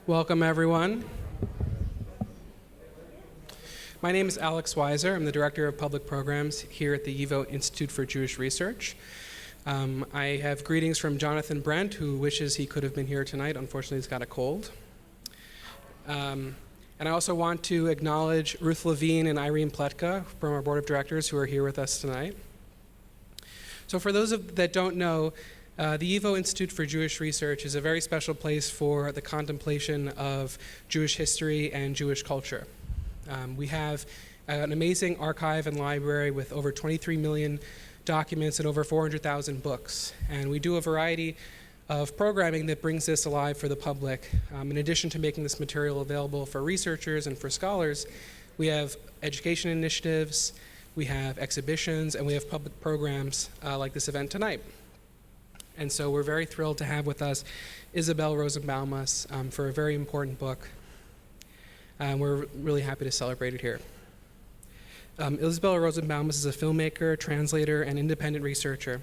Welcome, everyone. My name is Alex Weiser. I'm the Director of Public Programs here at the YIVO Institute for Jewish Research. I have greetings from Jonathan Brent, who wishes he could have been here tonight. Unfortunately, he's got a cold. And I also want to acknowledge Ruth Levine and Irene Pletka from our Board of Directors who are here with us tonight. So for those that don't know, the YIVO Institute for Jewish Research is a very special place for the contemplation of Jewish history and Jewish culture. We have an amazing archive and library with over 23 million documents and over 400,000 books. And we do a variety of programming that brings this alive for the public. In addition to making this material available for researchers and for scholars, we have education initiatives, we have exhibitions, and we have public programs like this event tonight. And so we're very thrilled to have with us Isabelle Rozenbaumas for a very important book. We're really happy to celebrate it here. Isabelle Rozenbaumas is a filmmaker, translator, and independent researcher.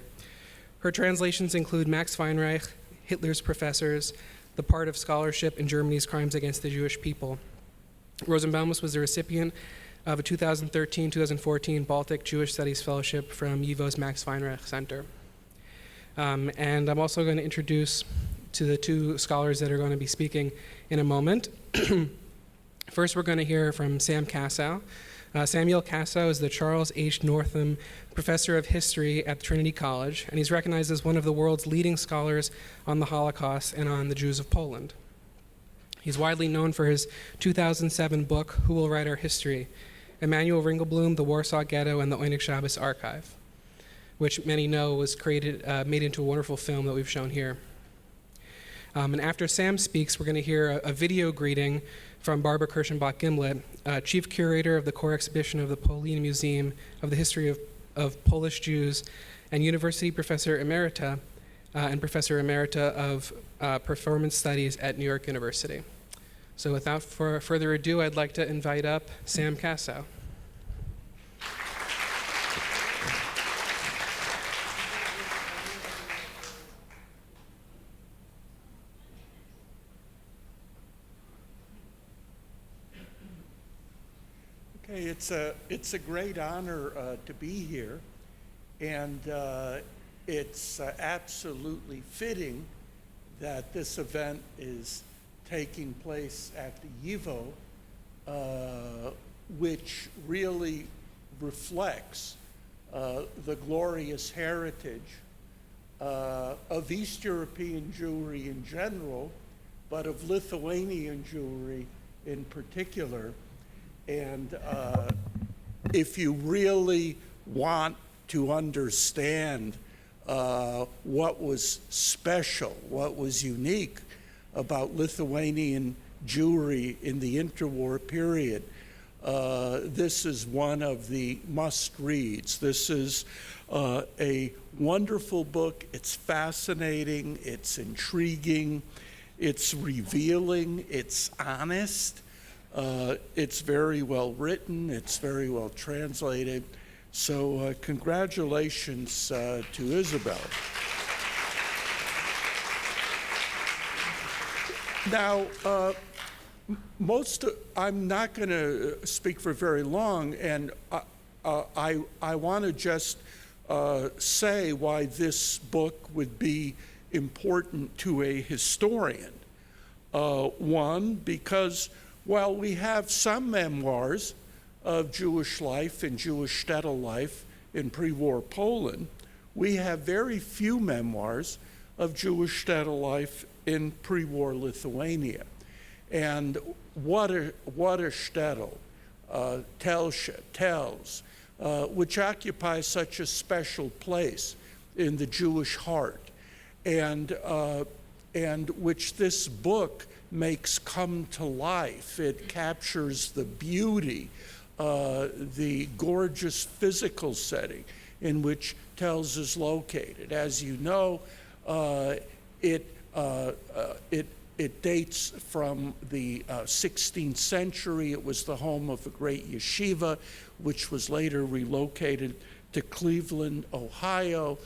Her translations include Max Weinreich, Hitler's Professors, The Part of Scholarship in Germany's Crimes Against the Jewish People. Rozenbaumas was the recipient of a 2013-2014 Baltic Jewish Studies Fellowship from YIVO's Max Weinreich Center. And I'm also going to introduce to the two scholars that are going to be speaking in a moment. First, we're going to hear from Sam Kassow. Samuel Kassow is the Charles H. Northam Professor of History at Trinity College, and he's recognized as one of the world's leading scholars on the Holocaust and on the Jews of Poland. He's widely known for his 2007 book, Who Will Write Our History? Emanuel Ringelblum, the Warsaw Ghetto, and the Oyneg Shabbos Archive, which many know was made into a wonderful film that we've shown here. And after Sam speaks, we're going to hear a video greeting from Barbara Kirshenblatt-Gimblett, Chief Curator of the Core Exhibition of the Polin Museum of the History of Polish Jews, and University Professor Emerita and Professor Emerita of Performance Studies at New York University. So without further ado, I'd like to invite up Sam Kassow. It's a great honor to be here, and it's absolutely fitting that this event is taking place at the YIVO, which really reflects the glorious heritage of East European Jewry in general, but of Lithuanian Jewry in particular. And if you really want to understand what was special, what was unique about Lithuanian Jewry in the interwar period, this is one of the must-reads. This is a wonderful book. It's fascinating, it's intriguing, it's revealing, it's honest. It's very well written, it's very well translated. So congratulations to Isabelle. Now, I'm not going to speak for very long, and I want to just say why this book would be important to a historian. One, because while we have some memoirs of Jewish life and Jewish shtetl life in pre-war Poland, we have very few memoirs of Jewish shtetl life in pre-war Lithuania. And what a shtetl, tells, which occupies such a special place in the Jewish heart, and which this book makes come to life. It captures the beauty, the gorgeous physical setting in which Telz is located. As you know, it dates from the 16th century. It was the home of a great yeshiva, which was later relocated to Cleveland, Ohio.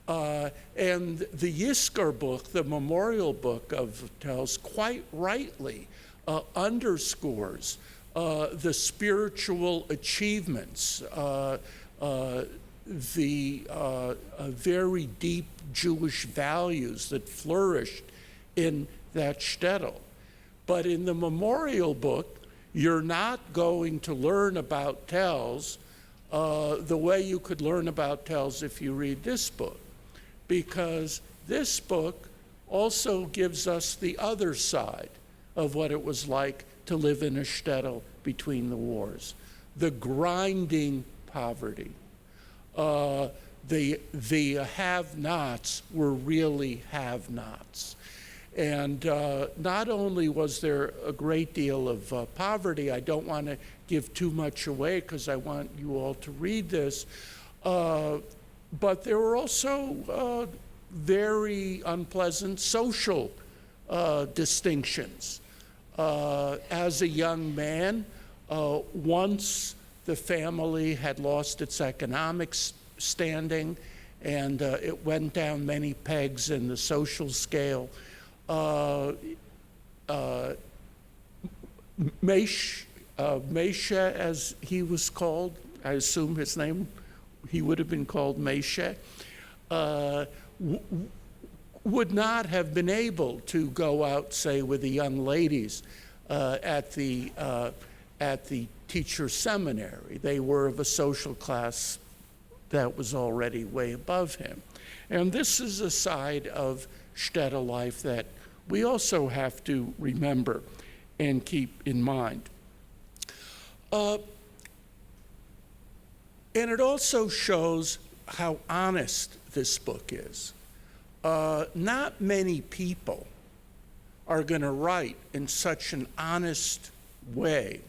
And the Yiskar book, the memorial book of Tell's, quite rightly underscores the spiritual achievements, the very deep Jewish values that flourished in that shtetl. But in the memorial book, you're not going to learn about Tell's the way you could learn about Tell's if you read this book, because this book also gives us the other side of what it was like to live in a shtetl between the wars, the grinding poverty. The have-nots were really have-nots. And not only was there a great deal of poverty, I don't want to give too much away because I want you all to read this, but there were also very unpleasant social distinctions. As a young man, once the family had lost its economic standing and it went down many pegs in the social scale, Moishe, as he was called, I assume his name, he would have been called Moishe, would not have been able to go out, say, with the young ladies at the teacher seminary. They were of a social class that was already way above him. And this is a side of shtetl life that we also have to remember and keep in mind. And it also shows how honest this book is. Not many people are going to write in such an honest way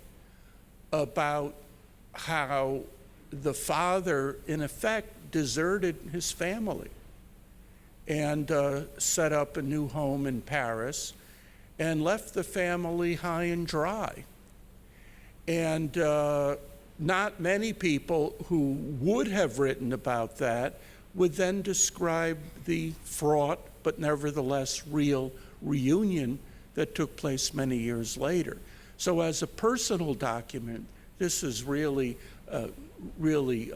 about how the father, in effect, deserted his family and set up a new home in Paris and left the family high and dry. And not many people who would have written about that would then describe the fraught but nevertheless real reunion that took place many years later. So as a personal document, this is really, really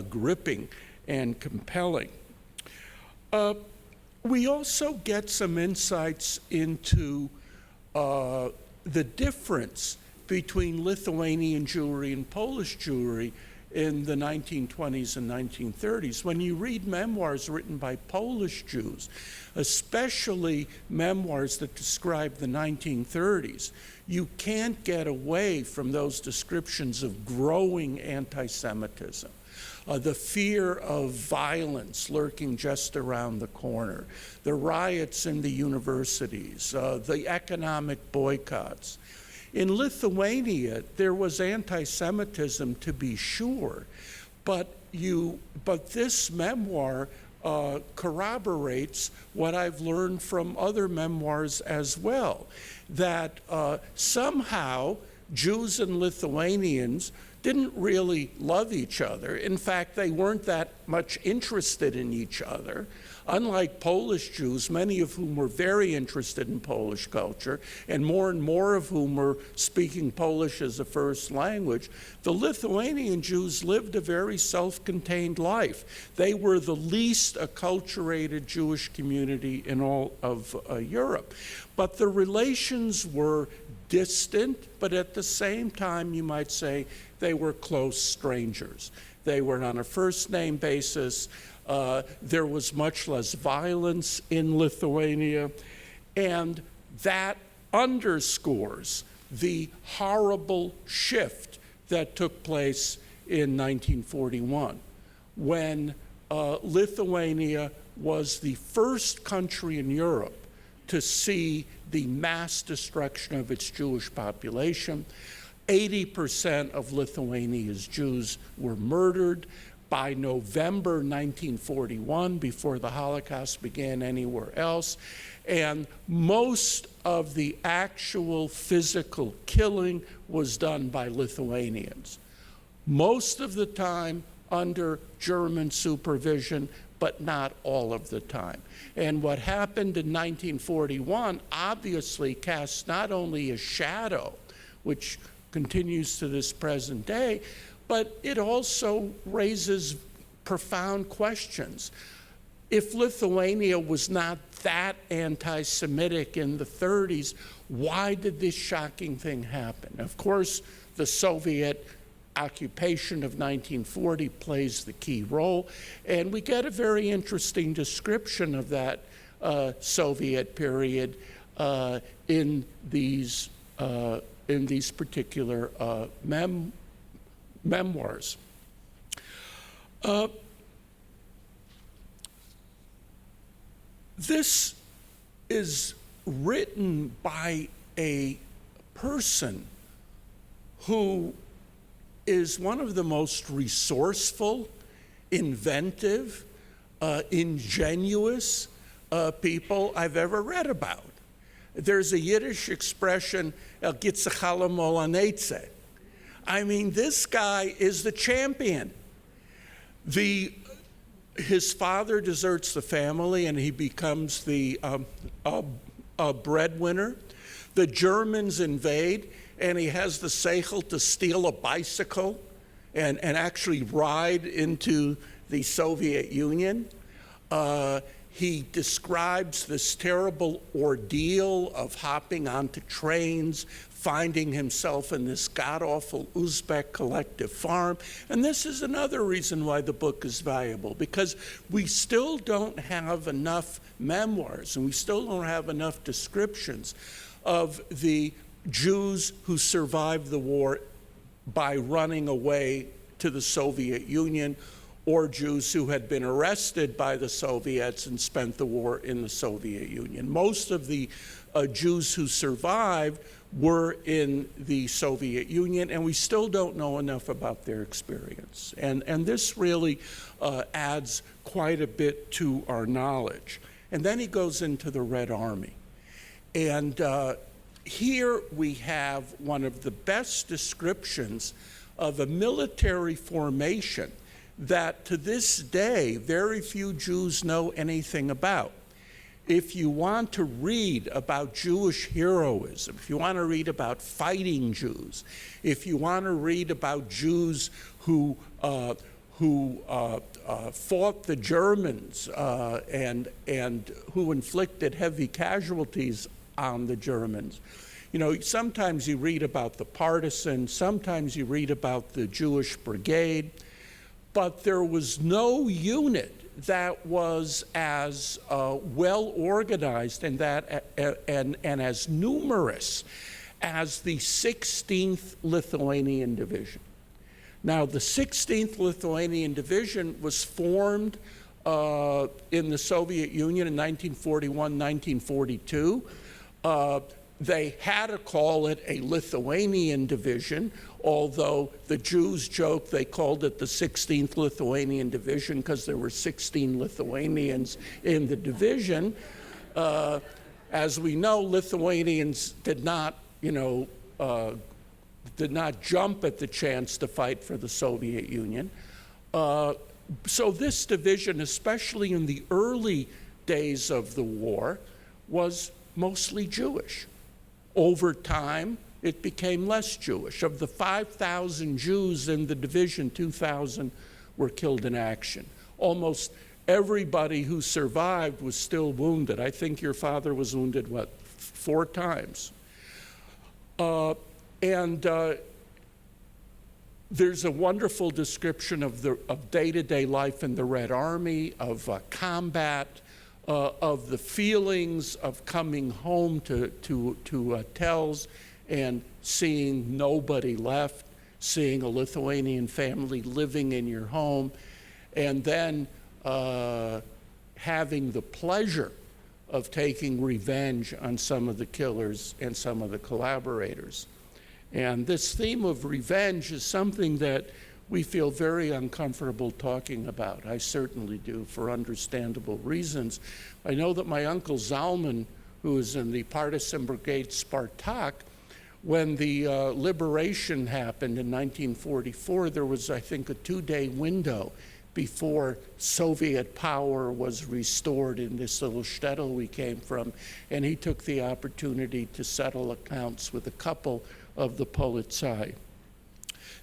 gripping and compelling. We also get some insights into the difference between Lithuanian Jewry and Polish Jewry in the 1920s and 1930s. When you read memoirs written by Polish Jews, especially memoirs that describe the 1930s, you can't get away from those descriptions of growing anti-Semitism, the fear of violence lurking just around the corner, the riots in the universities, the economic boycotts. In Lithuania, there was anti-Semitism, to be sure, but this memoir corroborates what I've learned from other memoirs as well, that somehow Jews and Lithuanians didn't really love each other. In fact, they weren't that much interested in each other. Unlike Polish Jews, many of whom were very interested in Polish culture, and more of whom were speaking Polish as a first language, the Lithuanian Jews lived a very self-contained life. They were the least acculturated Jewish community in all of Europe. But the relations were distant, but at the same time, you might say, they were close strangers. They were on a first-name basis. There was much less violence in Lithuania, and that underscores the horrible shift that took place in 1941, when Lithuania was the first country in Europe to see the mass destruction of its Jewish population. 80% of Lithuania's Jews were murdered. By November 1941, before the Holocaust began anywhere else, and most of the actual physical killing was done by Lithuanians. Most of the time under German supervision, but not all of the time. And what happened in 1941 obviously casts not only a shadow, which continues to this present day, but it also raises profound questions. If Lithuania was not that anti-Semitic in the 30s, why did this shocking thing happen? Of course, the Soviet occupation of 1940 plays the key role, and we get a very interesting description of that Soviet period in these particular memoirs. This is written by a person who is one of the most resourceful, inventive, ingenuous people I've ever read about. There's a Yiddish expression, el gitzachal molanetze. I mean, this guy is the champion. His father deserts the family and he becomes the breadwinner. The Germans invade and he has the seichel to steal a bicycle and actually ride into the Soviet Union. He describes this terrible ordeal of hopping onto trains, finding himself in this god-awful Uzbek collective farm. And this is another reason why the book is valuable, because we still don't have enough memoirs and we still don't have enough descriptions of the Jews who survived the war by running away to the Soviet Union, or Jews who had been arrested by the Soviets and spent the war in the Soviet Union. Most of the Jews who survived were in the Soviet Union, and we still don't know enough about their experience. And this really adds quite a bit to our knowledge. And then he goes into the Red Army. And here we have one of the best descriptions of a military formation that to this day very few Jews know anything about. If you want to read about Jewish heroism, if you want to read about fighting Jews, if you want to read about Jews who fought the Germans and who inflicted heavy casualties on the Germans, you know, sometimes you read about the partisans, sometimes you read about the Jewish brigade, but there was no unit that was as well organized and as numerous as the 16th Lithuanian Division. Now, the 16th Lithuanian Division was formed in the Soviet Union in 1941, 1942. They had to call it a Lithuanian division, although the Jews joked they called it the 16th Lithuanian Division because there were 16 Lithuanians in the division. As we know, Lithuanians did not jump at the chance to fight for the Soviet Union. So this division, especially in the early days of the war, was mostly Jewish. Over time, it became less Jewish. Of the 5,000 Jews in the division, 2,000 were killed in action. Almost everybody who survived was still wounded. I think your father was wounded, 4 times? There's a wonderful description of day-to-day life in the Red Army, of combat, of the feelings of coming home to hotels and seeing nobody left, seeing a Lithuanian family living in your home, and then having the pleasure of taking revenge on some of the killers and some of the collaborators. And this theme of revenge is something that we feel very uncomfortable talking about. I certainly do, for understandable reasons. I know that my uncle Zalman, who was in the partisan brigade Spartak, when the liberation happened in 1944, there was, I think, a 2-day window before Soviet power was restored in this little shtetl we came from, and he took the opportunity to settle accounts with a couple of the polizei.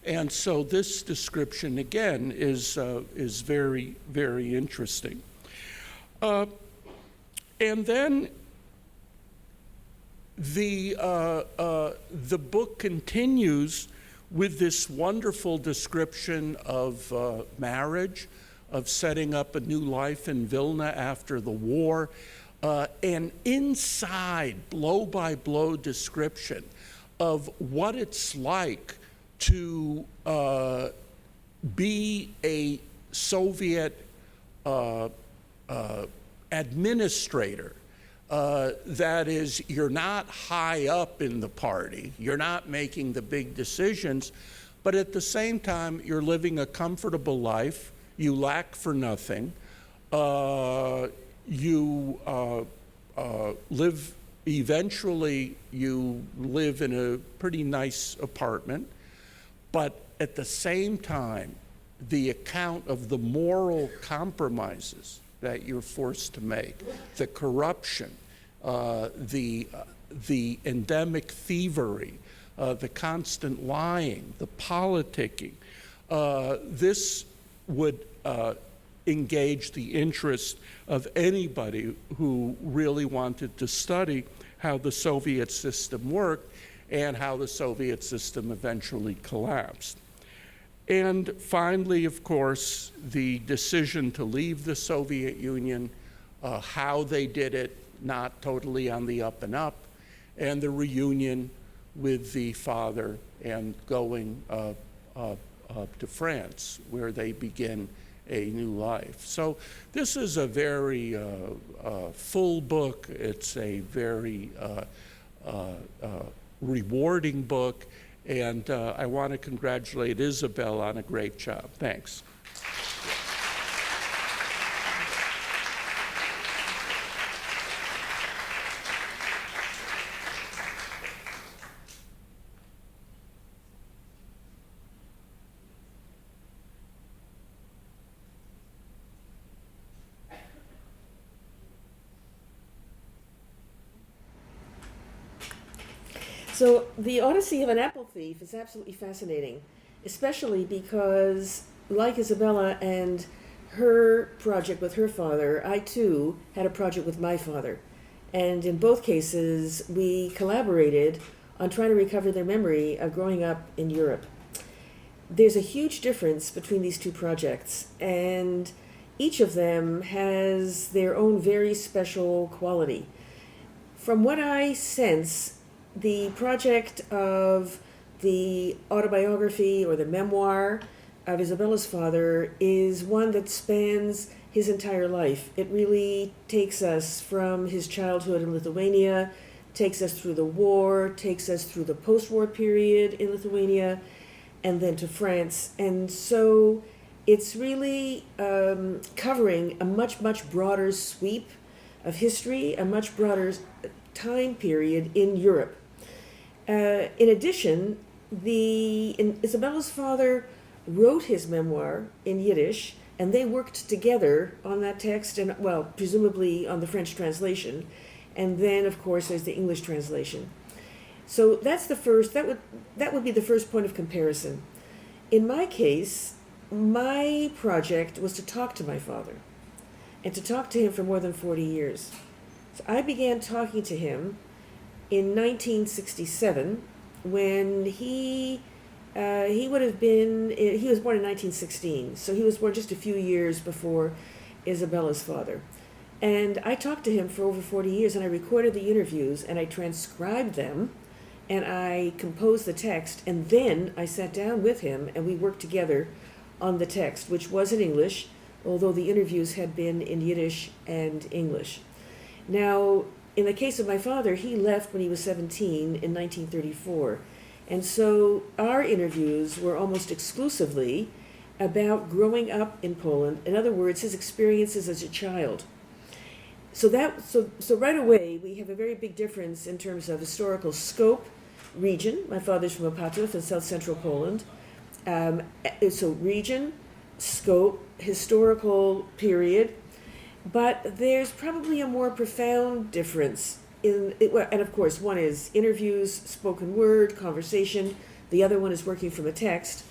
And so this description, again, is very, very interesting. And then the book continues with this wonderful description of marriage, of setting up a new life in Vilna after the war, and inside, blow-by-blow description of what it's like to be a Soviet administrator. That is, you're not high up in the party, you're not making the big decisions, but at the same time, you're living a comfortable life, you lack for nothing, eventually you live in a pretty nice apartment, but at the same time, the account of the moral compromises that you're forced to make, the corruption, the endemic thievery, the constant lying, the politicking. This would engage the interest of anybody who really wanted to study how the Soviet system worked and how the Soviet system eventually collapsed. And finally, of course, the decision to leave the Soviet Union, how they did it, not totally on the up and up, and the reunion with the father and going to France, where they begin a new life. So this is a very full book. It's a very rewarding book. And I want to congratulate Isabel on a great job. Thanks. So the Odyssey of an Apple Thief is absolutely fascinating, especially because, like Isabella and her project with her father, I too had a project with my father. And in both cases, we collaborated on trying to recover their memory of growing up in Europe. There's a huge difference between these two projects, and each of them has their own very special quality. From what I sense, the project of the autobiography or the memoir of Isabella's father is one that spans his entire life. It really takes us from his childhood in Lithuania, takes us through the war, takes us through the post-war period in Lithuania, and then to France. And so it's really covering a much, much broader sweep of history, a much broader time period in Europe. In addition, Isabella's father wrote his memoir in Yiddish, and they worked together on that text, and well, presumably on the French translation, and then, of course, there's the English translation. So that's the first. That would be the first point of comparison. In my case, my project was to talk to my father, and to talk to him for more than 40 years. So I began talking to him in 1967, when he would have been, he was born in 1916, so he was born just a few years before Isabella's father. And I talked to him for over 40 years, and I recorded the interviews, and I transcribed them, and I composed the text, and then I sat down with him, and we worked together on the text, which was in English, although the interviews had been in Yiddish and English. Now, in the case of my father, he left when he was 17 in 1934. And so our interviews were almost exclusively about growing up in Poland. In other words, his experiences as a child. So right away, we have a very big difference in terms of historical scope, region. My father's from Opatów in south central Poland. So region, scope, historical period, but there's probably a more profound difference in it, and of course one is interviews, spoken word, conversation, the other one is working from a text.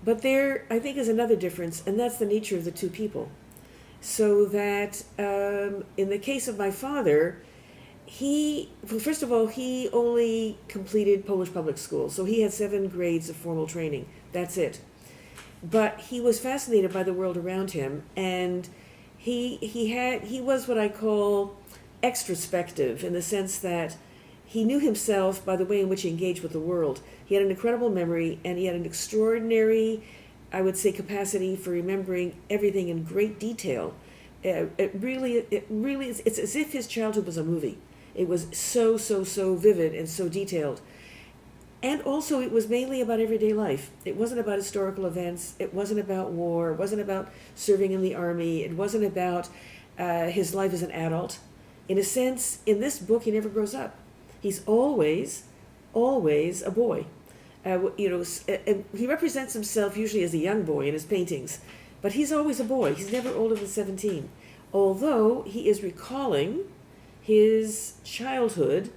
But there, I think, is another difference, and that's the nature of the two people. So that in the case of my father, first of all, he only completed Polish public school, so he had 7 grades of formal training. That's it. But he was fascinated by the world around him, and he was what I call extrospective, in the sense that he knew himself by the way in which he engaged with the world. He had an incredible memory, and he had an extraordinary, I would say, capacity for remembering everything in great detail. It really is, it's as if his childhood was a movie. It was so vivid and so detailed. And also it was mainly about everyday life. It wasn't about historical events. It wasn't about war. It wasn't about serving in the army. It wasn't about his life as an adult. In a sense, in this book, he never grows up. He's always a boy. He represents himself usually as a young boy in his paintings, but he's always a boy. He's never older than 17, although he is recalling his childhood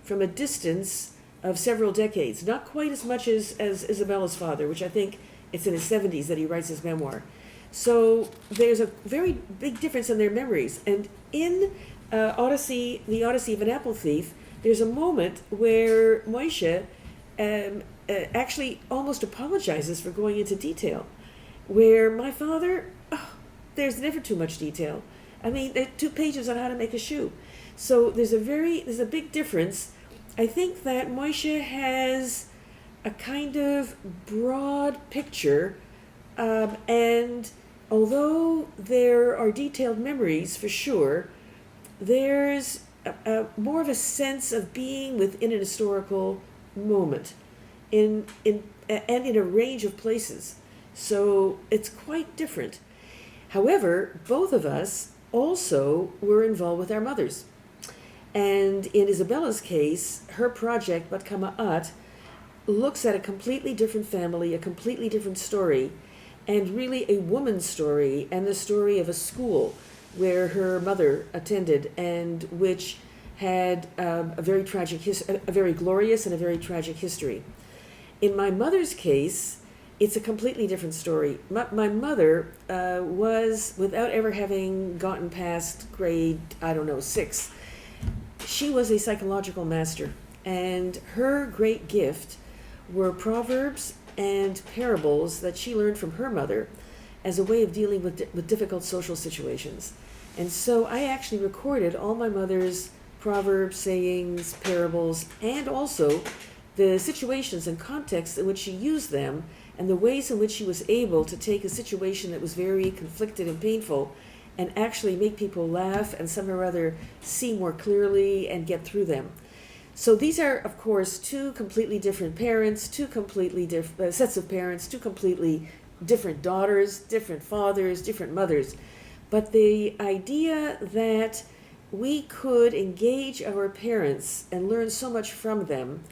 from a distance of several decades, not quite as much as Isabella's father, which I think it's in his 70s that he writes his memoir. So there's a very big difference in their memories. And in Odyssey, the Odyssey of an Apple Thief, there's a moment where Moishe actually almost apologizes for going into detail, where my father, there's never too much detail. I mean, there are 2 pages on how to make a shoe. So there's a big difference. I think that Moishe has a kind of broad picture, and although there are detailed memories for sure, there's more of a sense of being within an historical moment and in a range of places. So it's quite different. However, both of us also were involved with our mothers. And in Isabella's case, her project, Bat Kama'at, looks at a completely different family, a completely different story, and really a woman's story, and the story of a school where her mother attended, and which had a very glorious and a very tragic history. In my mother's case, it's a completely different story. My mother was, without ever having gotten past grade, 6, she was a psychological master, and her great gift were proverbs and parables that she learned from her mother as a way of dealing with difficult social situations. And so I actually recorded all my mother's proverbs, sayings, parables, and also the situations and contexts in which she used them, and the ways in which she was able to take a situation that was very conflicted and painful and actually make people laugh and somehow or other see more clearly and get through them. So these are, of course, 2 completely different parents, 2 completely different sets of parents, 2 completely different daughters, different fathers, different mothers. But the idea that we could engage our parents and learn so much from them,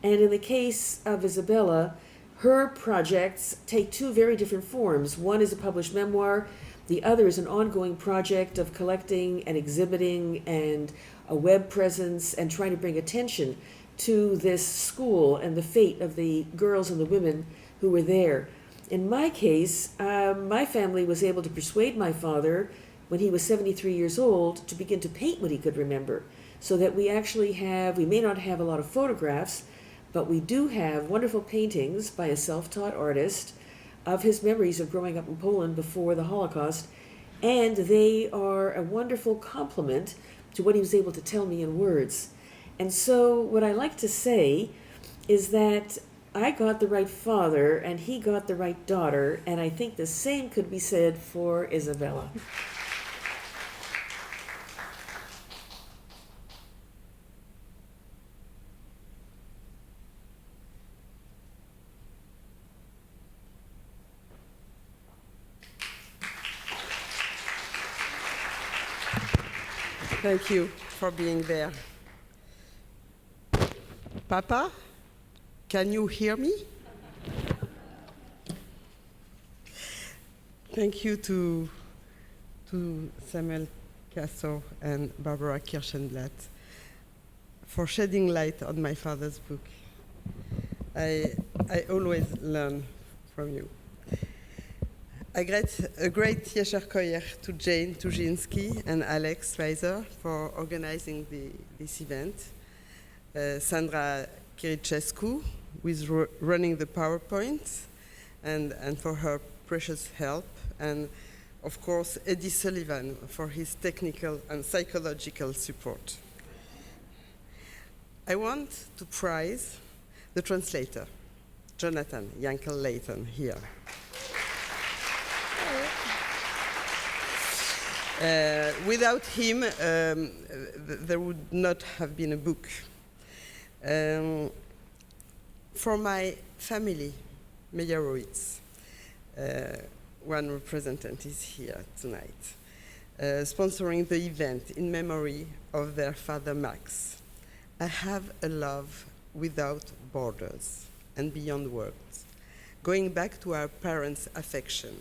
and in the case of Isabella, her projects take 2 very different forms. One is a published memoir. The other is an ongoing project of collecting and exhibiting and a web presence and trying to bring attention to this school and the fate of the girls and the women who were there. In my case, my family was able to persuade my father, when he was 73 years old, to begin to paint what he could remember, so that we actually we may not have a lot of photographs, but we do have wonderful paintings by a self-taught artist of his memories of growing up in Poland before the Holocaust, and they are a wonderful complement to what he was able to tell me in words. And so what I like to say is that I got the right father and he got the right daughter, and I think the same could be said for Isabella. Thank you for being there. Papa, can you hear me? Thank you to Samuel Kassow and Barbara Kirshenblatt for shedding light on my father's book. I always learn from you. A great Yesher Koyer to Jane Tuzinski and Alex Weiser for organizing this event. Sandra Kiricescu, who is running the PowerPoint, and for her precious help. And of course, Eddie Sullivan for his technical and psychological support. I want to praise the translator, Jonathan Layton, here. Without him, there would not have been a book. For my family, Meyerowitz, one representative is here tonight, sponsoring the event in memory of their father Max. I have a love without borders and beyond words, going back to our parents' affection.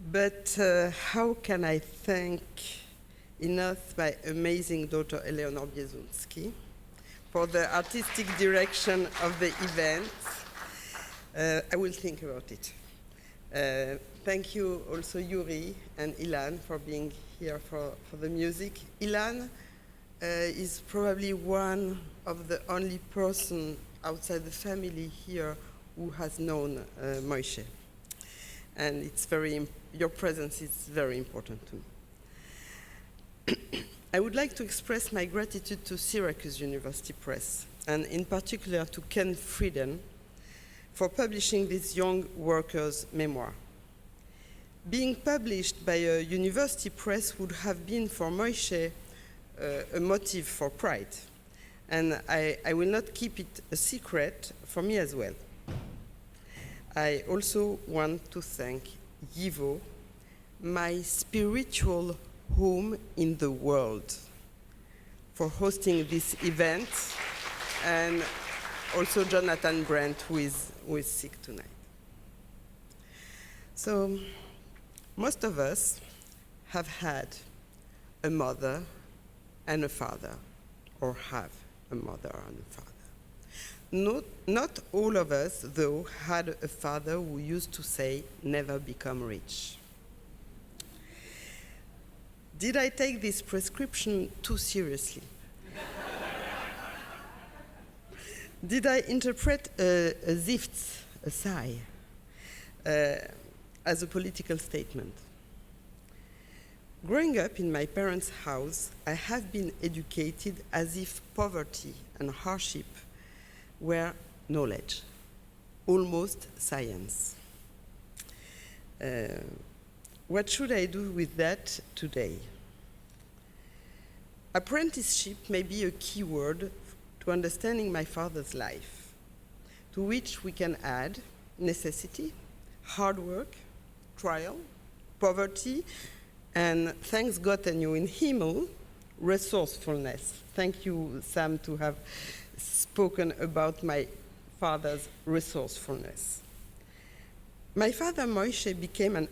But how can I thank enough my amazing daughter Eléonore Biezunski for the artistic direction of the event? I will think about it. Thank you also Yuri and Ilan for being here for the music. Ilan is probably one of the only person outside the family here who has known Moishe. And it's your presence is very important to me. I would like to express my gratitude to Syracuse University Press, and in particular to Ken Frieden, for publishing this young worker's memoir. Being published by a university press would have been for Moishe a motive for pride, and I will not keep it a secret for me as well. I also want to thank YIVO, my spiritual home in the world, for hosting this event, and also Jonathan Brent, who is sick tonight. So, most of us have had a mother and a father, or have a mother and a father. Not all of us, though, had a father who used to say, never become rich. Did I take this prescription too seriously? Did I interpret a zift, a sigh, as a political statement? Growing up in my parents' house, I have been educated as if poverty and hardship were knowledge, almost science. What should I do with that today? Apprenticeship may be a key word to understanding my father's life, to which we can add necessity, hard work, trial, poverty, and thanks God and you in Himmel, resourcefulness. Thank you, Sam, to have spoken about my father's resourcefulness. My father, Moishe, became an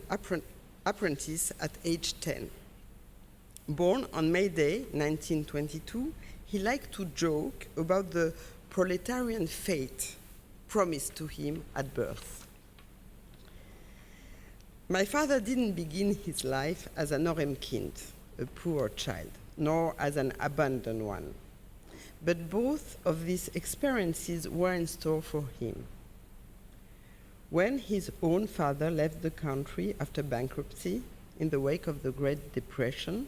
apprentice at age 10. Born on May Day, 1922, he liked to joke about the proletarian fate promised to him at birth. My father didn't begin his life as an Orem-kind, a poor child, nor as an abandoned one. But both of these experiences were in store for him. When his own father left the country after bankruptcy in the wake of the Great Depression,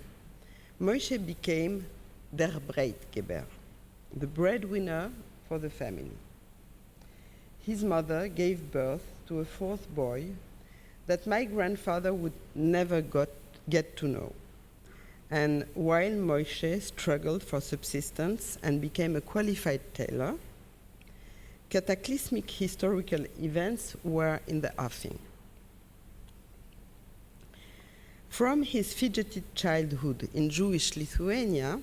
Moishe became der Breitgeber, the breadwinner for the family. His mother gave birth to a fourth boy that my grandfather would never get to know. And while Moishe struggled for subsistence and became a qualified tailor, cataclysmic historical events were in the offing. From his fidgeted childhood in Jewish Lithuania,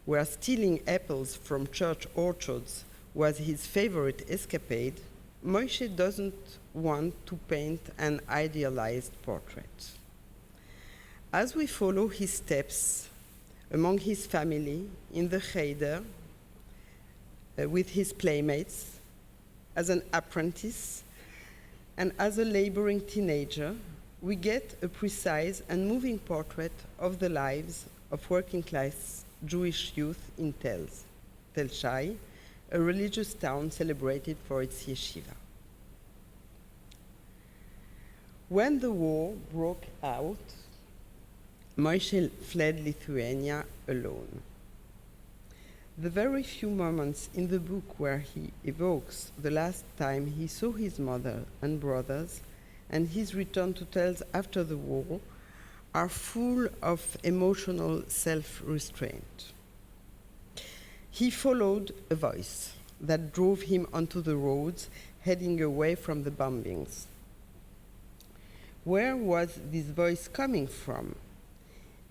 where stealing apples from church orchards was his favorite escapade, Moishe doesn't want to paint an idealized portrait. As we follow his steps among his family, in the Cheder, with his playmates, as an apprentice, and as a laboring teenager, we get a precise and moving portrait of the lives of working-class Jewish youth in Tel Shai, a religious town celebrated for its yeshiva. When the war broke out, Moishe fled Lithuania alone. The very few moments in the book where he evokes the last time he saw his mother and brothers and his return to Tels after the war are full of emotional self-restraint. He followed a voice that drove him onto the roads, heading away from the bombings. Where was this voice coming from?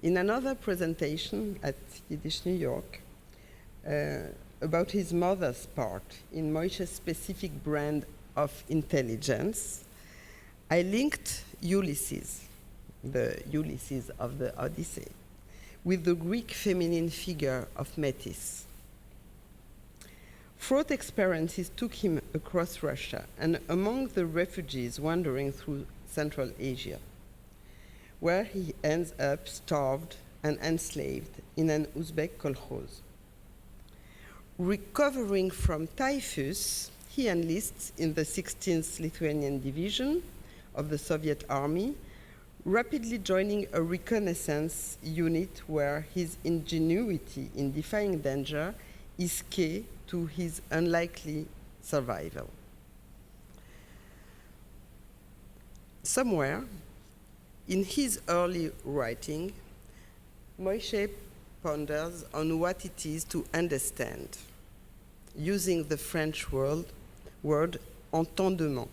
In another presentation at Yiddish New York, about his mother's part in Moishe's specific brand of intelligence, I linked Ulysses, the Ulysses of the Odyssey, with the Greek feminine figure of Metis. Fraught experiences took him across Russia and among the refugees wandering through Central Asia, where he ends up starved and enslaved in an Uzbek kolkhoz. Recovering from typhus, he enlists in the 16th Lithuanian Division of the Soviet Army, rapidly joining a reconnaissance unit where his ingenuity in defying danger is key to his unlikely survival. Somewhere in his early writing, Moishe ponders on what it is to understand, using the French word entendement.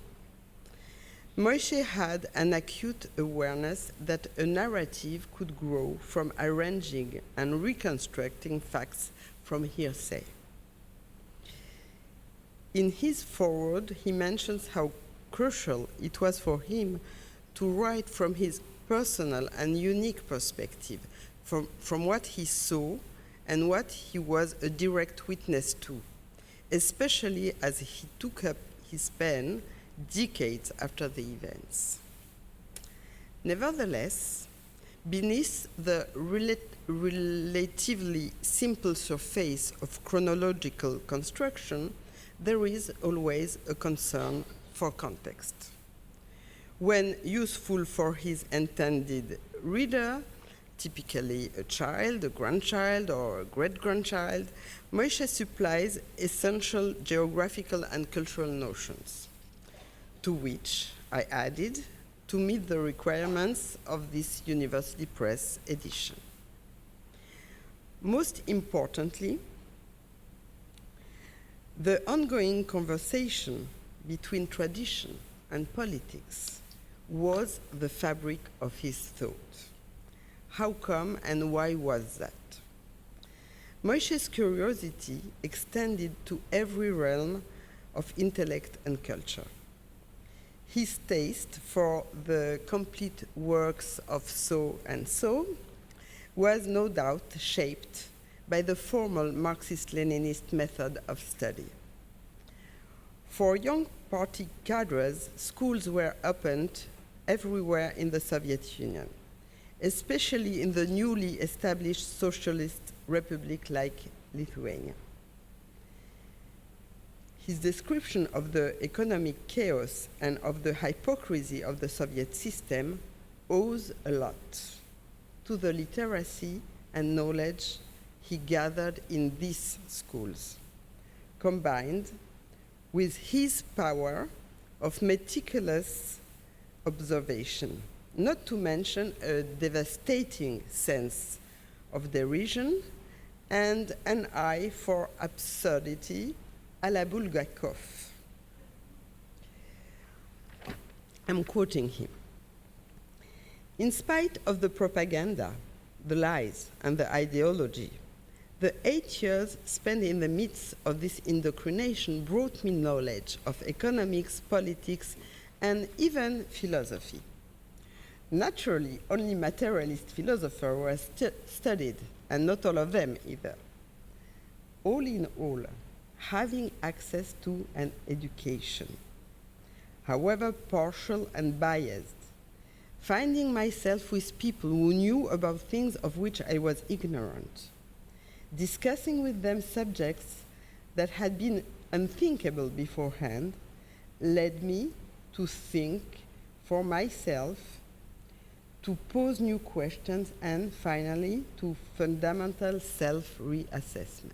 Moishe had an acute awareness that a narrative could grow from arranging and reconstructing facts from hearsay. In his foreword, he mentions how crucial it was for him to write from his personal and unique perspective, from what he saw and what he was a direct witness to, especially as he took up his pen decades after the events. Nevertheless, beneath the relatively simple surface of chronological construction, there is always a concern for context. When useful for his intended reader, typically a child, a grandchild, or a great-grandchild, Moishe supplies essential geographical and cultural notions, to which I added to meet the requirements of this University Press edition. Most importantly, the ongoing conversation between tradition and politics was the fabric of his thought. How come and why was that? Moishe's curiosity extended to every realm of intellect and culture. His taste for the complete works of so and so was no doubt shaped by the formal Marxist-Leninist method of study. For young party cadres, schools were opened everywhere in the Soviet Union, especially in the newly established socialist republic like Lithuania. His description of the economic chaos and of the hypocrisy of the Soviet system owes a lot to the literacy and knowledge he gathered in these schools, combined with his power of meticulous observation, not to mention a devastating sense of derision and an eye for absurdity à la Bulgakov. I'm quoting him. In spite of the propaganda, the lies, and the ideology, The 8 years spent in the midst of this indoctrination brought me knowledge of economics, politics, and even philosophy. Naturally, only materialist philosophers were studied, and not all of them either. All in all, having access to an education, however partial and biased, finding myself with people who knew about things of which I was ignorant, discussing with them subjects that had been unthinkable beforehand, led me to think for myself, to pose new questions, and finally to fundamental self-reassessment.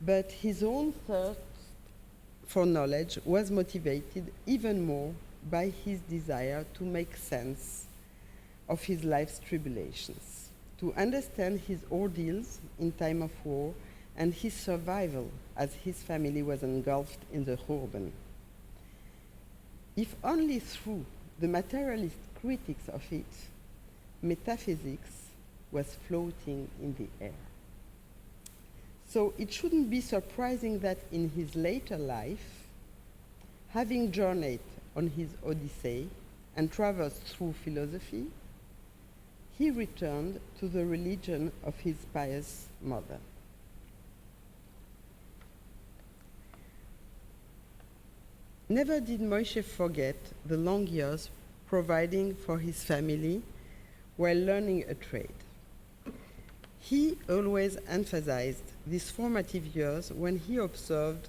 But his own thirst for knowledge was motivated even more by his desire to make sense of his life's tribulations, to understand his ordeals in time of war and his survival as his family was engulfed in the Khurban. If only through the materialist critics of it, metaphysics was floating in the air. So it shouldn't be surprising that in his later life, having journeyed on his Odyssey and traversed through philosophy, he returned to the religion of his pious mother. Never did Moishe forget the long years providing for his family while learning a trade. He always emphasized these formative years when he observed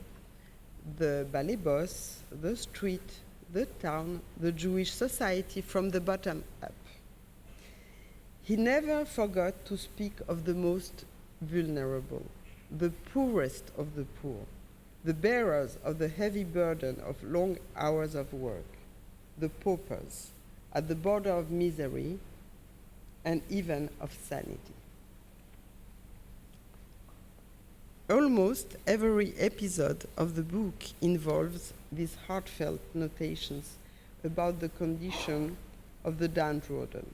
the ballet boss, the street, the town, the Jewish society from the bottom up. He never forgot to speak of the most vulnerable, the poorest of the poor, the bearers of the heavy burden of long hours of work, the paupers at the border of misery and even of sanity. Almost every episode of the book involves these heartfelt notations about the condition of the downtrodden,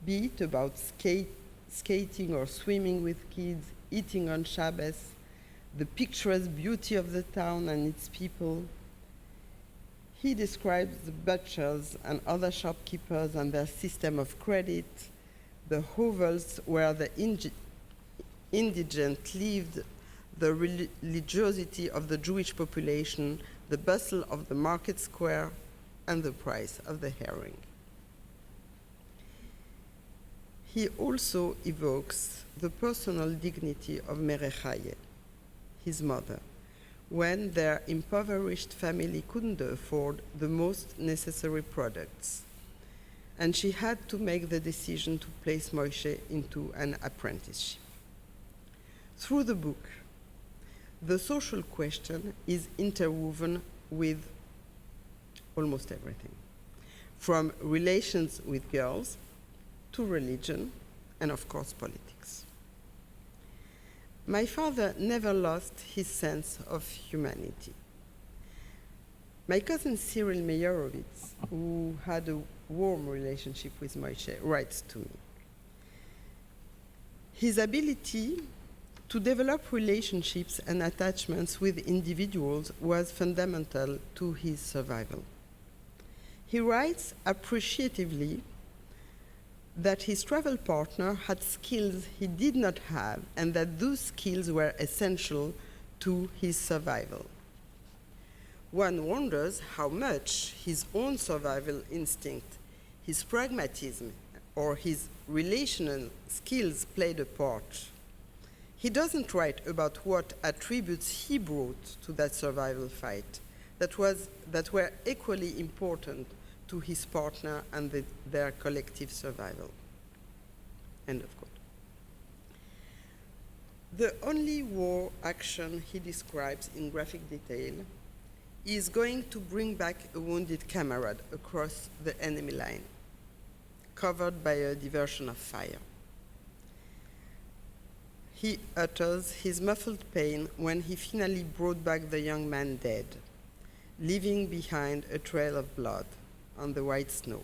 be it about skating or swimming with kids, eating on Shabbos, the picturesque beauty of the town and its people. He describes the butchers and other shopkeepers and their system of credit, the hovels where the indigent lived, the religiosity of the Jewish population, the bustle of the market square, and the price of the herring. He also evokes the personal dignity of Merechaye, his mother, when their impoverished family couldn't afford the most necessary products, and she had to make the decision to place Moishe into an apprenticeship. Through the book, the social question is interwoven with almost everything, from relations with girls to religion and, of course, politics. My father never lost his sense of humanity. My cousin Cyril Meyerowitz, who had a warm relationship with Moishe, writes to me. His ability to develop relationships and attachments with individuals was fundamental to his survival. He writes appreciatively that his travel partner had skills he did not have and that those skills were essential to his survival. One wonders how much his own survival instinct, his pragmatism, or his relational skills played a part. He doesn't write about what attributes he brought to that survival fight that were equally important to his partner and their collective survival. End of quote. The only war action he describes in graphic detail is going to bring back a wounded comrade across the enemy line, covered by a diversion of fire. He utters his muffled pain when he finally brought back the young man dead, leaving behind a trail of blood on the white snow.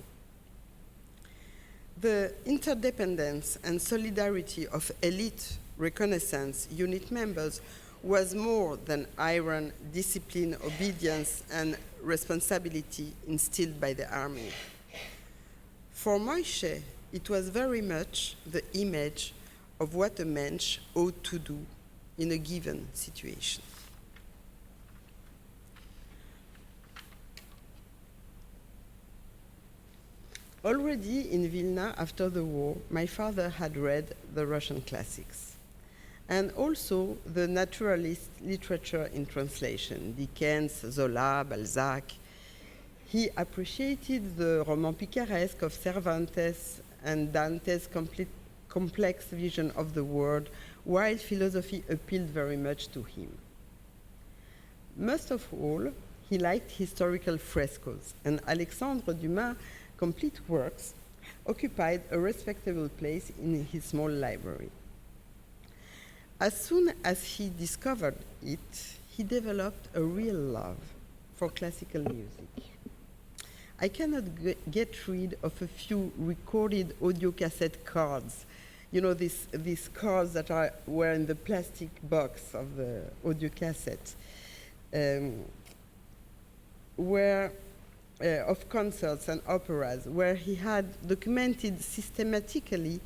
The interdependence and solidarity of elite reconnaissance unit members was more than iron, discipline, obedience, and responsibility instilled by the army. For Moishe, it was very much the image of what a mensch ought to do in a given situation. Already in Vilna after the war, my father had read the Russian classics and also the naturalist literature in translation, Dickens, Zola, Balzac. He appreciated the roman picaresque of Cervantes and Dante's complex vision of the world, while philosophy appealed very much to him. Most of all, he liked historical frescoes, and Alexandre Dumas' complete works occupied a respectable place in his small library. As soon as he discovered it, he developed a real love for classical music. I cannot get rid of a few recorded audio cassette cards. You know, these cards that were in the plastic box of the audio cassette, of concerts and operas, where he had documented systematically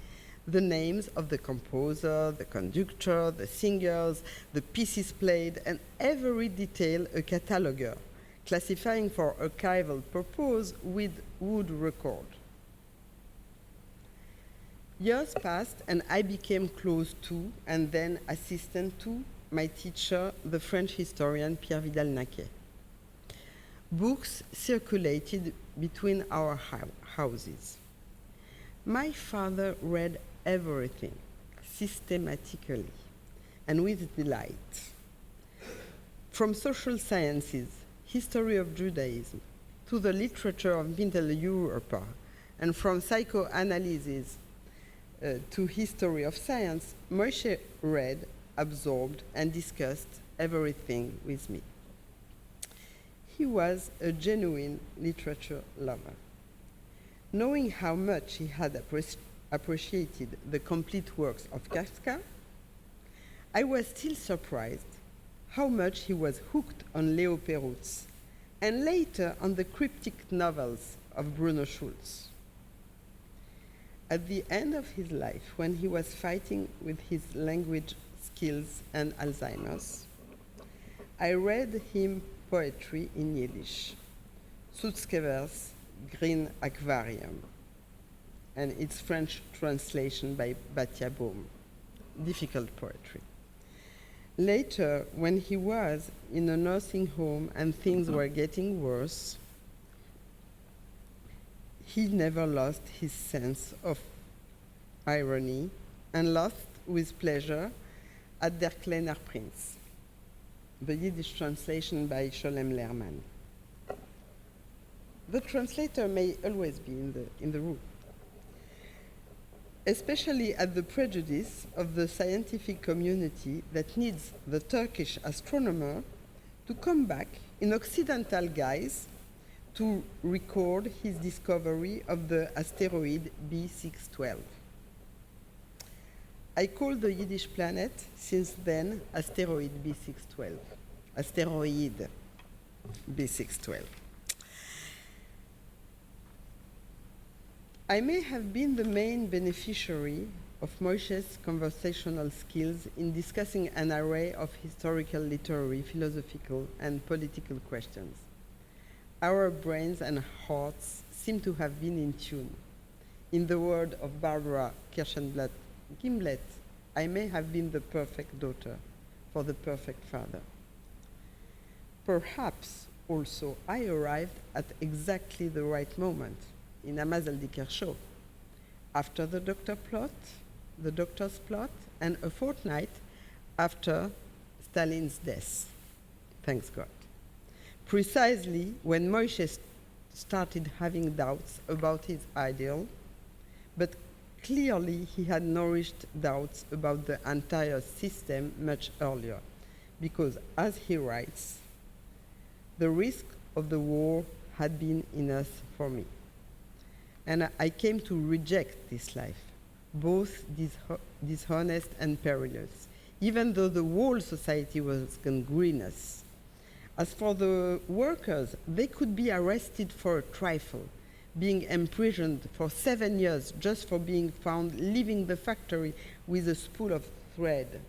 the names of the composer, the conductor, the singers, the pieces played, and every detail a cataloger, classifying for archival purpose would record. Years passed, and I became close to, and then assistant to, my teacher, the French historian Pierre Vidal-Naquet. Books circulated between our houses. My father read everything, systematically, and with delight. From social sciences, history of Judaism, to the literature of Middle Europe, and from psychoanalysis to history of science, Moishe read, absorbed, and discussed everything with me. He was a genuine literature lover. Knowing how much he had appreciated the complete works of Kafka, I was still surprised how much he was hooked on Leo Perutz, and later on the cryptic novels of Bruno Schulz. At the end of his life, when he was fighting with his language skills and Alzheimer's, I read him poetry in Yiddish, Sutzkever's Green Aquarium, and its French translation by Batia Baum, difficult poetry. Later, when he was in a nursing home and things were getting worse, he never lost his sense of irony and laughed with pleasure at Der Kleiner Prinz, the Yiddish translation by Sholem Lerman. The translator may always be in the room, especially at the prejudice of the scientific community that needs the Turkish astronomer to come back in Occidental guise to record his discovery of the asteroid B612. I call the Yiddish planet since then asteroid B612. Asteroid B612. I may have been the main beneficiary of Moishe's conversational skills in discussing an array of historical, literary, philosophical, and political questions. Our brains and hearts seem to have been in tune. In the word of Barbara Kirshenblatt-Gimblett, I may have been the perfect daughter for the perfect father. Perhaps also I arrived at exactly the right moment in Amazel Dicker show, after the doctor's plot, and a fortnight after Stalin's death. Thanks God. Precisely when Moishe started having doubts about his ideal, but clearly he had nourished doubts about the entire system much earlier, because as he writes, the risk of the war had been enough for me. and I came to reject this life, both dishonest and perilous, even though the whole society was gangrenous. As for the workers, they could be arrested for a trifle, being imprisoned for 7 years just for being found leaving the factory with a spool of thread.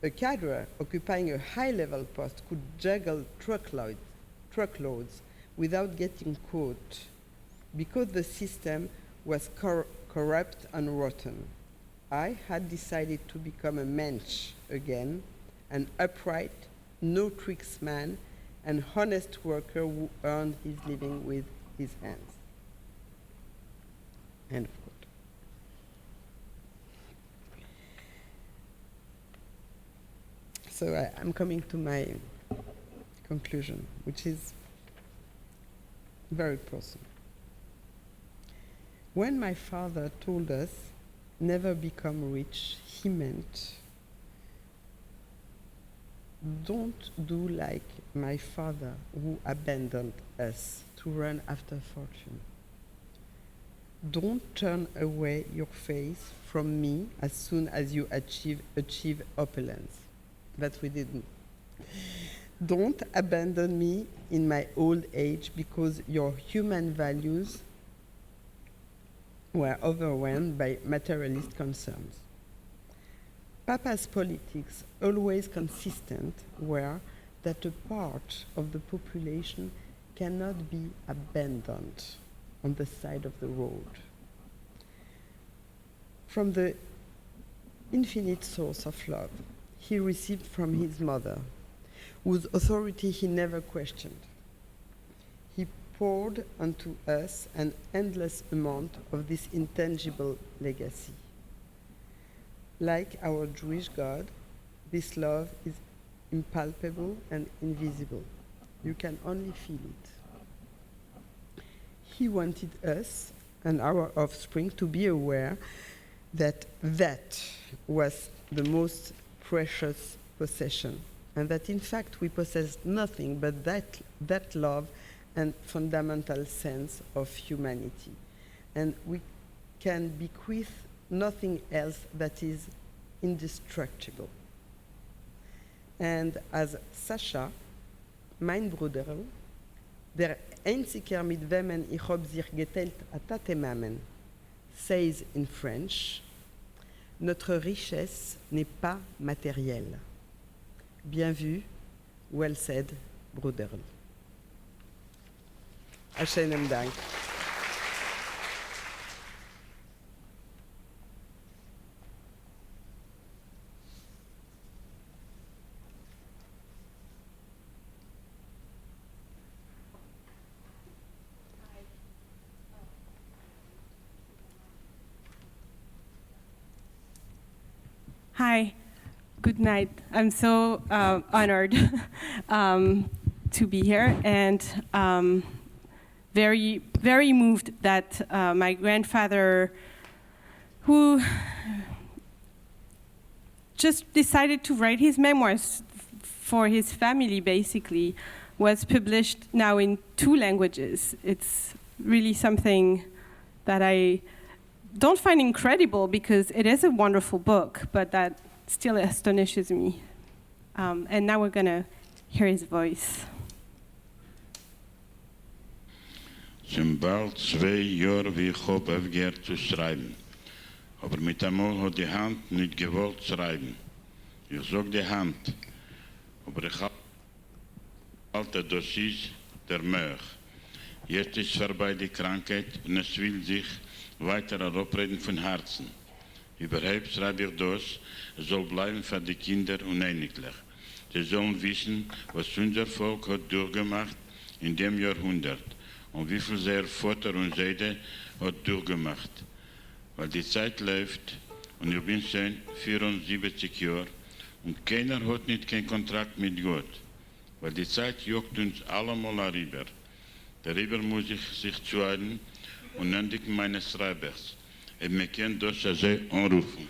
A cadre occupying a high-level post could juggle truckloads without getting caught, because the system was corrupt and rotten. I had decided to become a mensch again, an upright, no-tricks man, an honest worker who earned his living with his hands. End of quote. So I'm coming to my conclusion, which is very personal. When my father told us, never become rich, he meant, don't do like my father who abandoned us to run after fortune. Don't turn away your face from me as soon as you achieve opulence. That we didn't. Don't abandon me in my old age because your human values were overwhelmed by materialist concerns. Papa's politics, always consistent, were that a part of the population cannot be abandoned on the side of the road. From the infinite source of love he received from his mother, whose authority he never questioned, he poured onto us an endless amount of this intangible legacy. Like our Jewish God, this love is impalpable and invisible. You can only feel it. He wanted us and our offspring to be aware that that was the most precious possession, and that in fact we possessed nothing but that love and fundamental sense of humanity. And we can bequeath nothing else that is indestructible. And as Sascha, mein Bruder, der einziger mit wem ich hab sich geteilt atatemamen, says in French, notre richesse n'est pas matérielle. Bien vu, well said, Bruder. Schönen Dank. Hi, good night. I'm so honored to be here, and very, very moved that my grandfather, who just decided to write his memoirs for his family, basically, was published now in 2 languages. It's really something that I don't find incredible, because it is a wonderful book, but that still astonishes me. And now we're gonna hear his voice. Schon bald 2 Jahre wie ich hab aufgehört zu schreiben. Aber mit einmal hat die Hand nicht gewollt schreiben. Ich sag die Hand, aber ich halte, das ist der Mörch. Jetzt ist vorbei die Krankheit und es will sich weiter herabreden von Herzen. Überhaupt schreibe ich das, es soll bleiben für die Kinder uneiniglich. Sie sollen wissen, was unser Volk hat durchgemacht in dem Jahrhundert und wie viel sein Vater und Seide hat durchgemacht. Weil die Zeit läuft und ich bin schon 74 Jahre und keiner hat nicht keinen Kontrakt mit Gott. Weil die Zeit jagt uns allemal herüber. Darüber muss ich sich zuhalten und nenne ich meine Schreibers. Und wir können das also anrufen.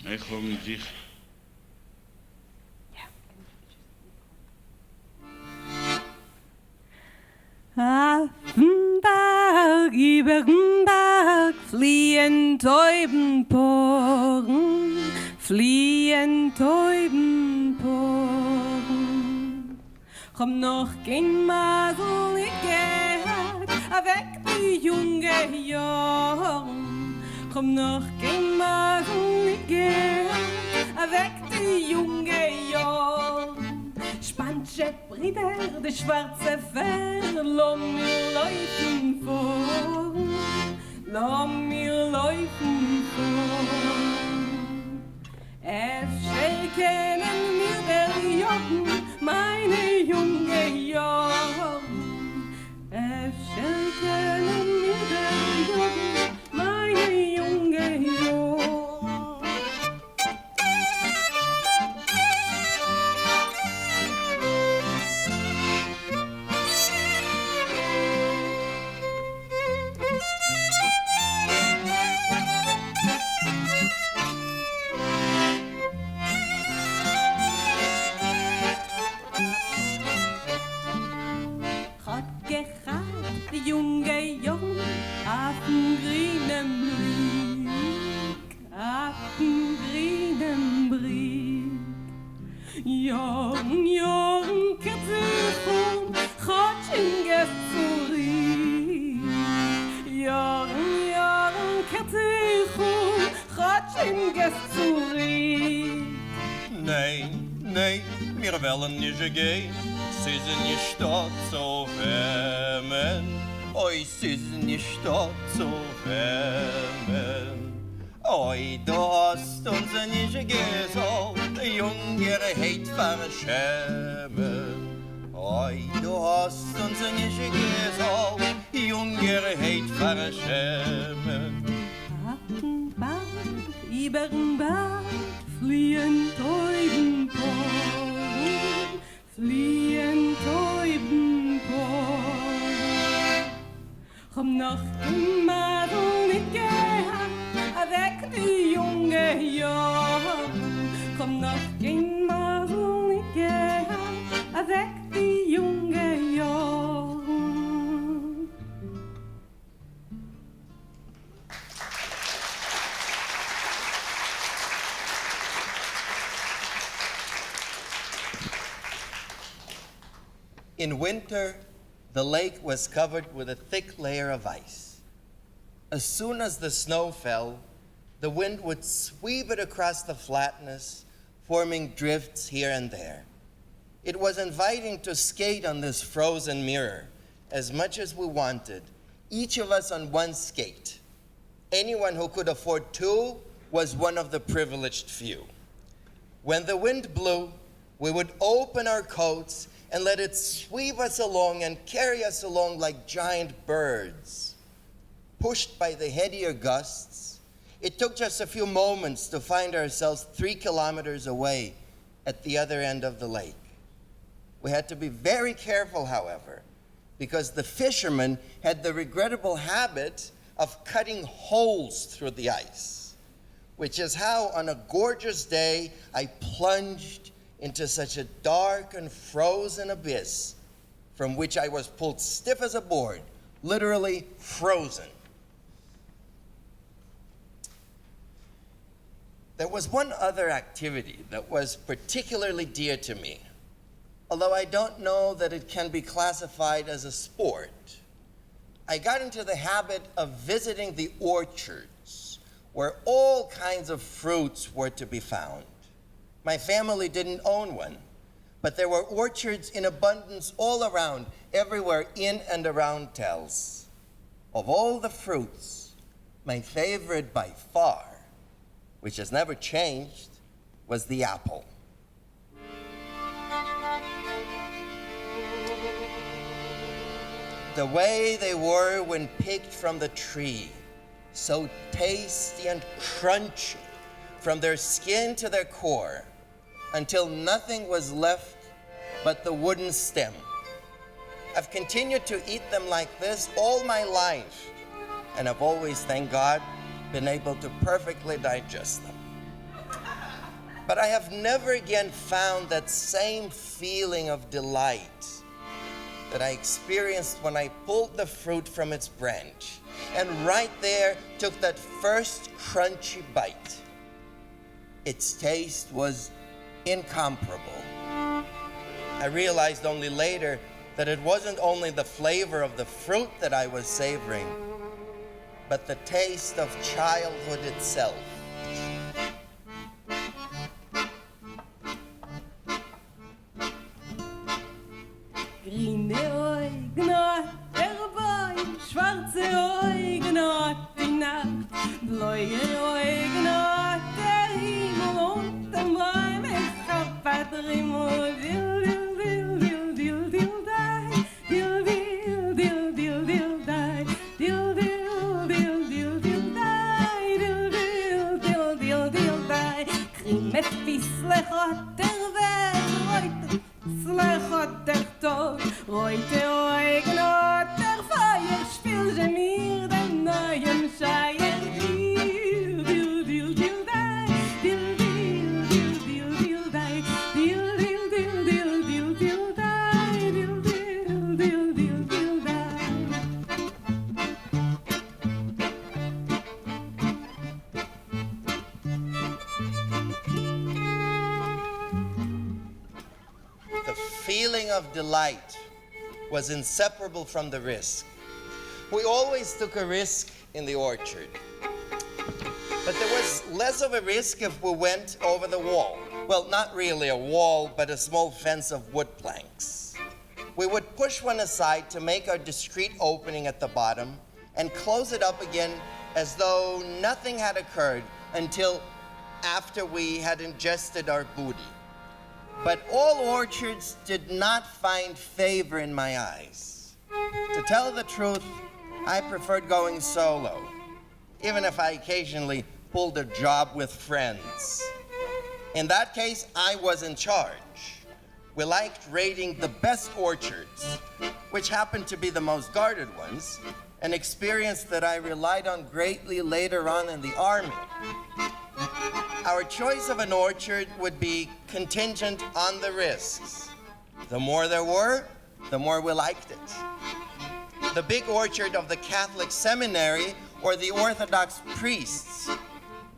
Ich habe sich Berg, über den Berg fliehen Teubenporen, fliehen Teubenporen. Komm noch kein Masel nicht gehört, weg die junge Jorn. Komm noch kein Masel nicht gehört, weg die junge Jorn. Spanische Brüder, die schwarze Fähr, lass mir laufen vor, lass mir laufen vor. Äfschel kennen mir der Jungen, meine junge Jungen. Äfschel kennen mir der Jungen, meine junge Jungen. Junge Jung, auf dem grünen Brick, auf dem grünen Brick. Jung, jung, Kerzelchum, Chotschen Gefurik. Jung, jung, Kerzelchum, Chotschen Gefurik. Nee, nee, wir wollen nicht gehen. Sie sind nicht dort zu wärmen. Oi, sie sind nicht dort zu wärmen. Oi, du hast uns nicht gesagt, Junge, heit verschämen. Oi, du hast uns nicht gesagt, Junge, heit verschämen. Berg, über den Berg fliehen Teubenporen, fliehen Teubenporen. Komm noch immer nicht gehört, weg die junge Jorn. Komm noch immer nicht gehört, weg die junge Jorn. In winter, the lake was covered with a thick layer of ice. As soon as the snow fell, the wind would sweep it across the flatness, forming drifts here and there. It was inviting to skate on this frozen mirror as much as we wanted, each of us on one skate. Anyone who could afford two was one of the privileged few. When the wind blew, we would open our coats and let it sweep us along and carry us along like giant birds. Pushed by the headier gusts, it took just a few moments to find ourselves 3 kilometers away at the other end of the lake. We had to be very careful, however, because the fishermen had the regrettable habit of cutting holes through the ice, which is how on a gorgeous day I plunged into such a dark and frozen abyss from which I was pulled stiff as a board, literally frozen. There was one other activity that was particularly dear to me, although I don't know that it can be classified as a sport. I got into the habit of visiting the orchards where all kinds of fruits were to be found. My family didn't own one, but there were orchards in abundance all around, everywhere in and around Tels. Of all the fruits, my favorite by far, which has never changed, was the apple. The way they were when picked from the tree, so tasty and crunchy, from their skin to their core, until nothing was left but the wooden stem. I've continued to eat them like this all my life, and I've always, thank God, been able to perfectly digest them. But I have never again found that same feeling of delight that I experienced when I pulled the fruit from its branch and right there took that first crunchy bite. Its taste was incomparable. I realized only later that it wasn't only the flavor of the fruit that I was savoring, but the taste of childhood itself. Grüne Augen hat der Baum, schwarze Augen hat die Nacht, blaue Augen hat der Himmel und der Baum, ich hab Patrimonio, dil, dil, dil, dil, dil, dil, dai, dil, dil, dil, dil, dil, dai, dil, dil, dil, dil, dil, dai, dil, dil, dil, dil, dil, dai, Krime Fisslech hat der Welt, Slech hat der Tod, heute Augen hat der Feier, spiel je mir den neuen Scheier. Dil, dil, dil, dil, dai, dil, dil, dil, dil, dil, dai, dil, dil, dil, dil, dil, dil, dai, dil, dil, dil, dil, dil, dai. The feeling of delight was inseparable from the risk. We always took a risk in the orchard, but there was less of a risk if we went over the wall. Well, not really a wall, but a small fence of wood planks. We would push one aside to make our discreet opening at the bottom and close it up again as though nothing had occurred until after we had ingested our booty. But all orchards did not find favor in my eyes. To tell the truth, I preferred going solo, even if I occasionally pulled a job with friends. In that case, I was in charge. We liked raiding the best orchards, which happened to be the most guarded ones, an experience that I relied on greatly later on in the army. Our choice of an orchard would be contingent on the risks. The more there were, the more we liked it. The big orchard of the Catholic seminary or the Orthodox priests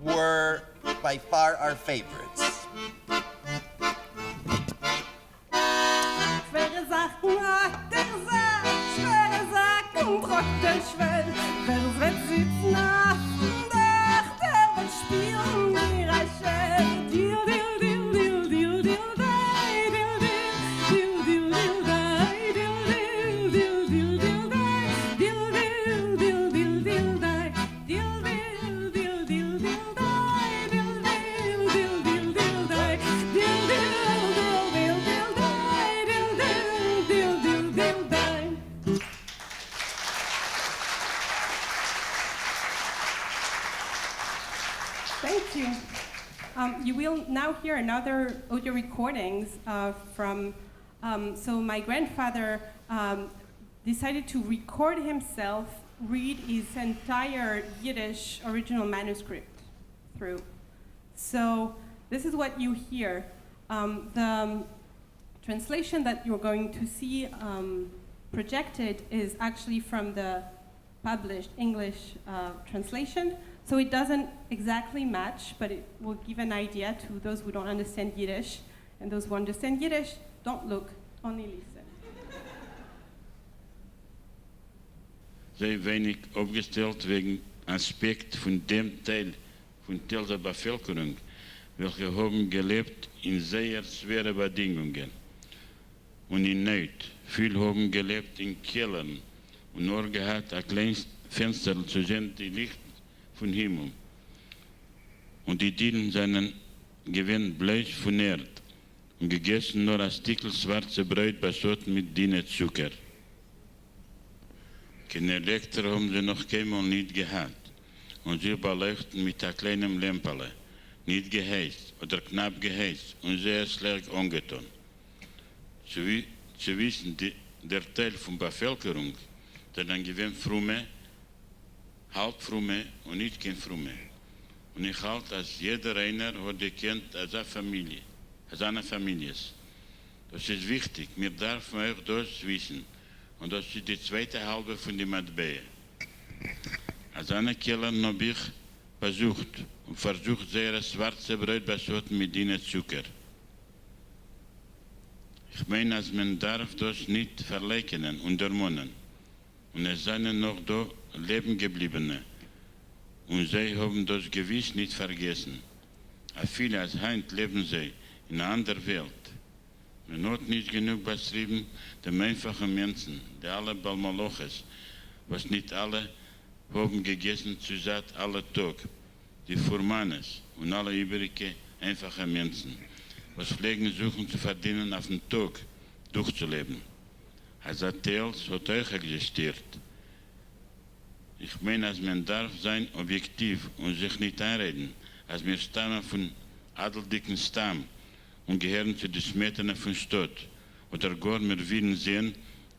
were by far our favorites. Schwere Sachen hat der Sack, schwere Sachen trockt der Schwell. Wer wird sitzen auf dem Dach, der wird spielen wie Rachel. Dil, dil, dil, dil, dil, dil, dai, dil, dil, dil, dil, dai, dil, dil, dil, dil, dai, dil, dil, dil, dil, dil, dai, dil, dil, dil, dil, dil, dai, dil, dil, dil, dil, dil, dai, dil, dil, dil, dil, dil, dai, dil, dil, dil, dil, dai. Thank you. You will now hear another audio recordings from. So my grandfather decided to record himself read his entire Yiddish original manuscript through. So this is what you hear. The translation that you're going to see projected is actually from the published English translation. So it doesn't exactly match, but it will give an idea to those who don't understand Yiddish. And those who understand Yiddish, don't look, only listen. Sehr wenig aufgestellt wegen Aspekt von dem Teil von der Bevölkerung, welche haben gelebt in sehr schweren Bedingungen und in Not. Viele haben gelebt in Kellern und nur gehabt ein kleines Fenster zu sehen, die Licht von Himmel. Und die Dielen seinen gewinn bleich von Erd und gegessen nur ein Stückchen schwarze Brot besorgt mit Diene Zucker. Kein Elektro haben sie noch keinmal nicht gehabt und sie beleuchten mit einem kleinen Lämpele, nicht geheizt oder knapp geheizt und sehr schlecht angetan. Zu wissen, der Teil von Bevölkerung, der dann gewinnt Frumme, halb Frumme und nicht kein Frumme. Und ich halte, dass jeder einer hat gekannt als eine Familie, als eine Familie ist. Das ist wichtig, wir dürfen auch das wissen. und das ist die zweite halbe von der Matbee. Als eine Keller habe ich versucht sehr schwarze Brotbasoten mit ihnen Zucker. Ich meine, als man darf das nicht verleugnen und ermonnen. Und es seien noch da Leben gebliebene. Und sie haben das gewiss nicht vergessen. Aber viele als Heint leben sie in einer anderen Welt. Man hat nicht genug beschrieben, den einfachen Menschen, die alle Balmaloches, was nicht alle haben gegessen zu satt alle Tag, die Furmanes und alle übrige einfache Menschen, was pflegen suchen zu verdienen auf den Tag durchzuleben. Als Teils hat euch existiert. Ich meine, als man darf sein objektiv und sich nicht einreden, als wir stammen von adeldicken Stamm und gehören zu den Smetana von Stadt oder gar wir werden sehen,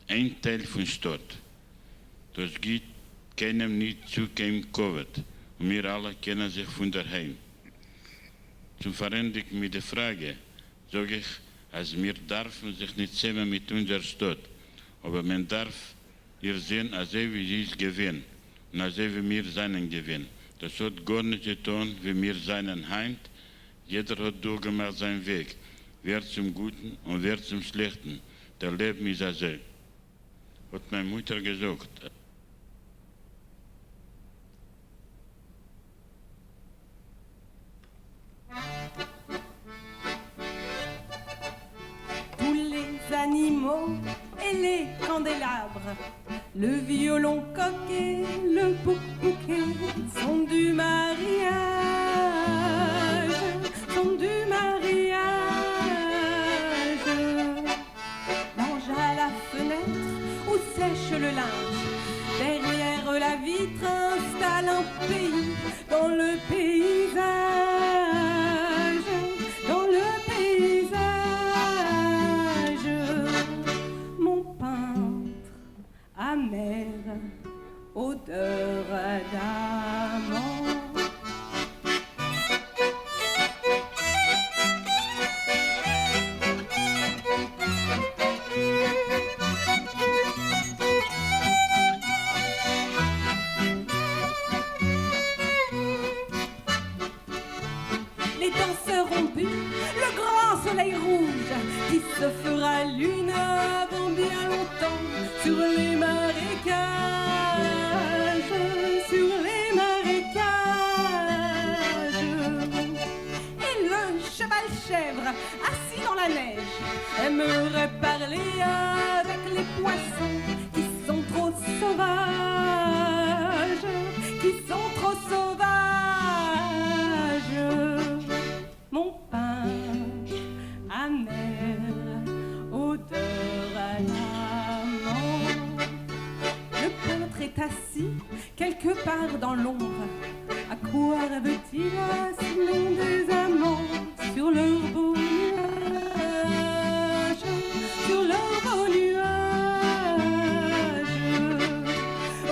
ein Teil von Stadt. Das geht keinem nicht zu keinem Covid und wir alle kennen sich von daheim. Zum Verändigen mit der Frage sage ich, als wir dürfen sich nicht sehen mit unserer Stadt, aber man darf ihr sehen, als wie sie es gewinnen und als wie wir seinen gewinnen. Das hat gar nicht getan, wie wir seinen Heint. Jeder hat durchgemacht seinen Weg, wer zum Guten und wer zum Schlechten. Der Leben ist also. Hat meine Mutter gesagt. Tous les animaux et les candélabres, le violon coquet, le bouquet sont du mariage, sont du mariage. L'ange à la fenêtre où sèche le linge, derrière la vitre installe un pays dans le paysage, dans le paysage. Mon peintre amer, odeur d'amande. Les danseurs ont bu le grand soleil rouge qui se fera lune avant bien longtemps sur les marécages, sur les marécages. Et le cheval chèvre assis dans la neige aimerait parler avec les poissons qui sont trop sauvages, qui sont trop sauvages. Mon pain amer, odeur à l'amande. Le peintre est assis quelque part dans l'ombre. À quoi rêve-t-il sinon des amants sur leur beau nuage, sur leur beau nuage.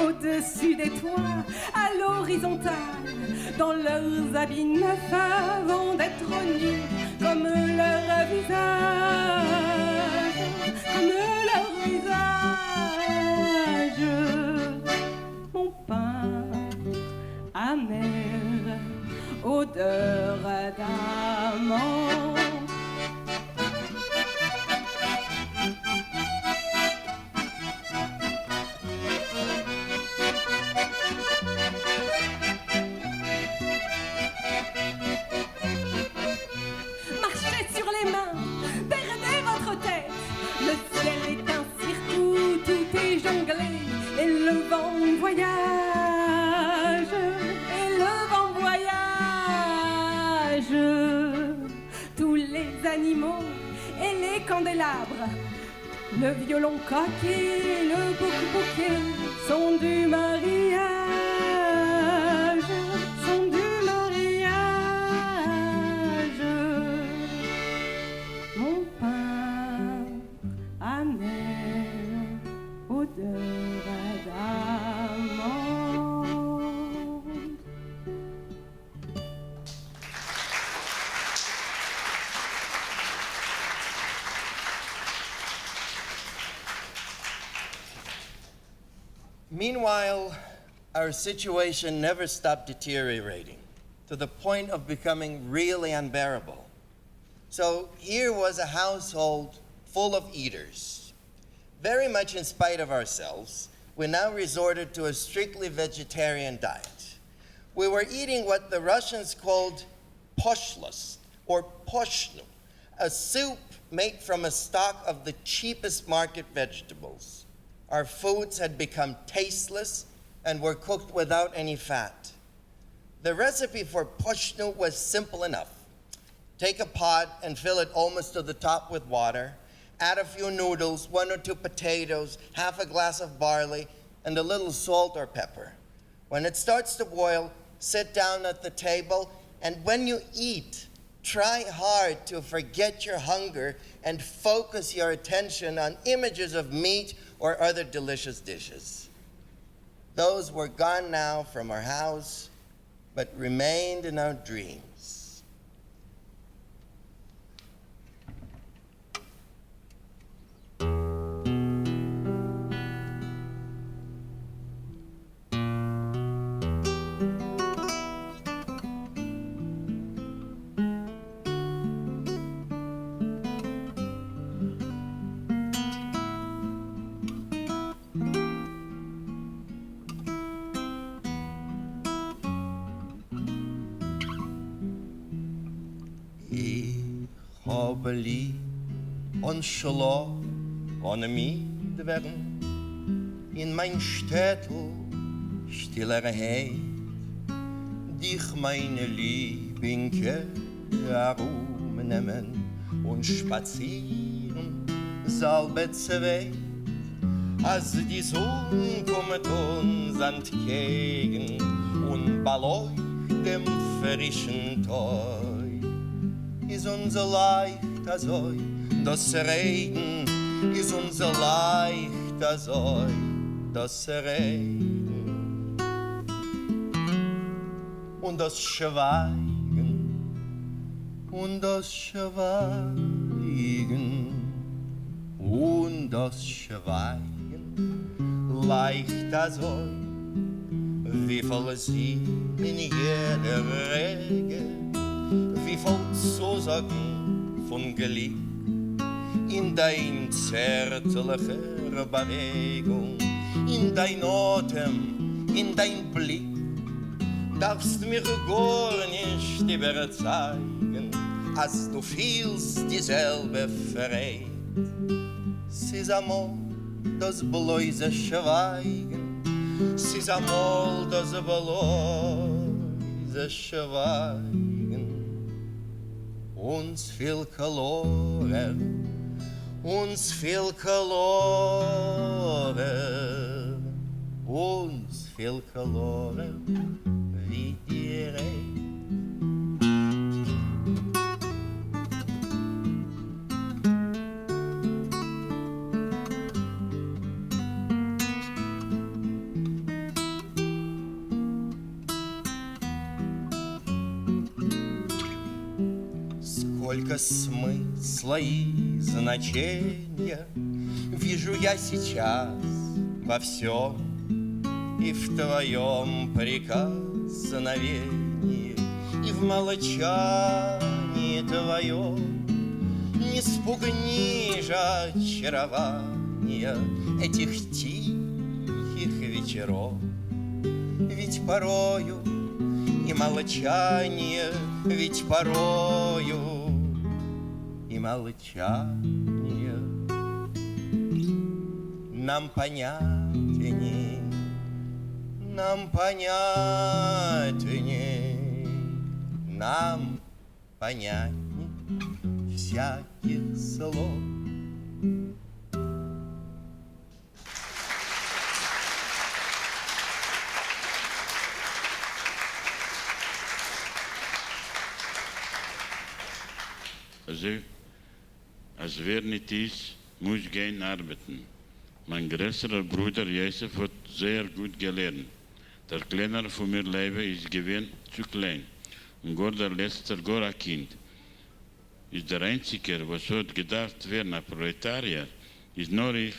Au-dessus des toits, à l'horizontale, dans leurs habits neufs avant d'être nus, comme leur visage, comme leur visage. Mon pain amer, odeur d'amande. Marchez sur les mains, perdez votre tête. Le ciel est un cirque où tout est jonglé. Et le vent voyage, et le vent voyage. Tous les animaux et les candélabres, le violon coquet, le bouquet sont du mariage, sont du mariage. Mon pain amer, odeur d'amande. Meanwhile, our situation never stopped deteriorating to the point of becoming really unbearable. So here was a household full of eaters. Very much in spite of ourselves, we now resorted to a strictly vegetarian diet. We were eating what the Russians called poshlus, or poshnu, a soup made from a stock of the cheapest market vegetables. Our foods had become tasteless and were cooked without any fat. The recipe for poshnu was simple enough. Take a pot and fill it almost to the top with water. Add a few noodles, 1 or 2 potatoes, half a glass of barley, and a little salt or pepper. When it starts to boil, sit down at the table, and when you eat, try hard to forget your hunger and focus your attention on images of meat or other delicious dishes. Those were gone now from our house, but remained in our dreams. Lieb und schlau ohne Miet werden in mein Städtel stiller Heid, dich meine Liebinke herumnehmen und spazieren salbe zweit, als die Sonne kommt uns entgegen und beleuchtet dem frischen Tag. Is unser Leicht azoi, das Regen, is unser Leicht azoi, das Regen. Und das Schweigen, und das Schweigen, und das Schweigen, leicht azoi, wie voll sie in jeder Rege, wie voll Zusagen von Glück in dein zärtlicher Bewegung, in dein Atem, in dein Blick. Darfst mir gar nicht überzeugen, als du fühlst dieselbe Freude. Sis amol das bloße Schweigen, sis amol das bloße Schweigen. Uns viel verloren, uns viel verloren, uns viel verloren, wie die Reh. Сколько смысла и значения вижу я сейчас во всем, и в твоем прикосновении, и в молчании твоем. Не спугни же очарования этих тихих вечеров, ведь порою и молчание, ведь порою и молчание нам понятней, нам понятней, нам понятней всяких слов. Als wer nicht ist, muss gehen arbeiten. Mein größerer Bruder Josef hat sehr gut gelernt. Der Kleinere von mir Leben ist gewesen zu klein. Und gar der letzte gar ein Kind. Ist der Einzige, was gedacht werden, ein Proletarier, ist nur ich,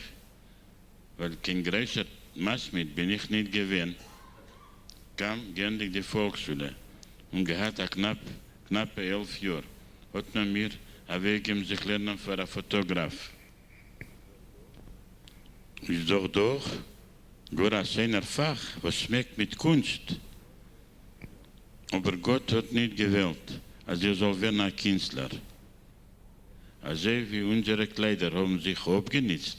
weil kein größer Masmid bin ich nicht gewesen, kam geendigt die Volksschule und gehabt knappe 11 Jahre. Hat man mir erwägen, sich lernen für einen Fotograf. Ist doch gar ein schöner Fach, was schmeckt mit Kunst. Aber Gott hat nicht gewählt, als soll werden ein Künstler. Also wie unsere Kleider haben sich abgenutzt.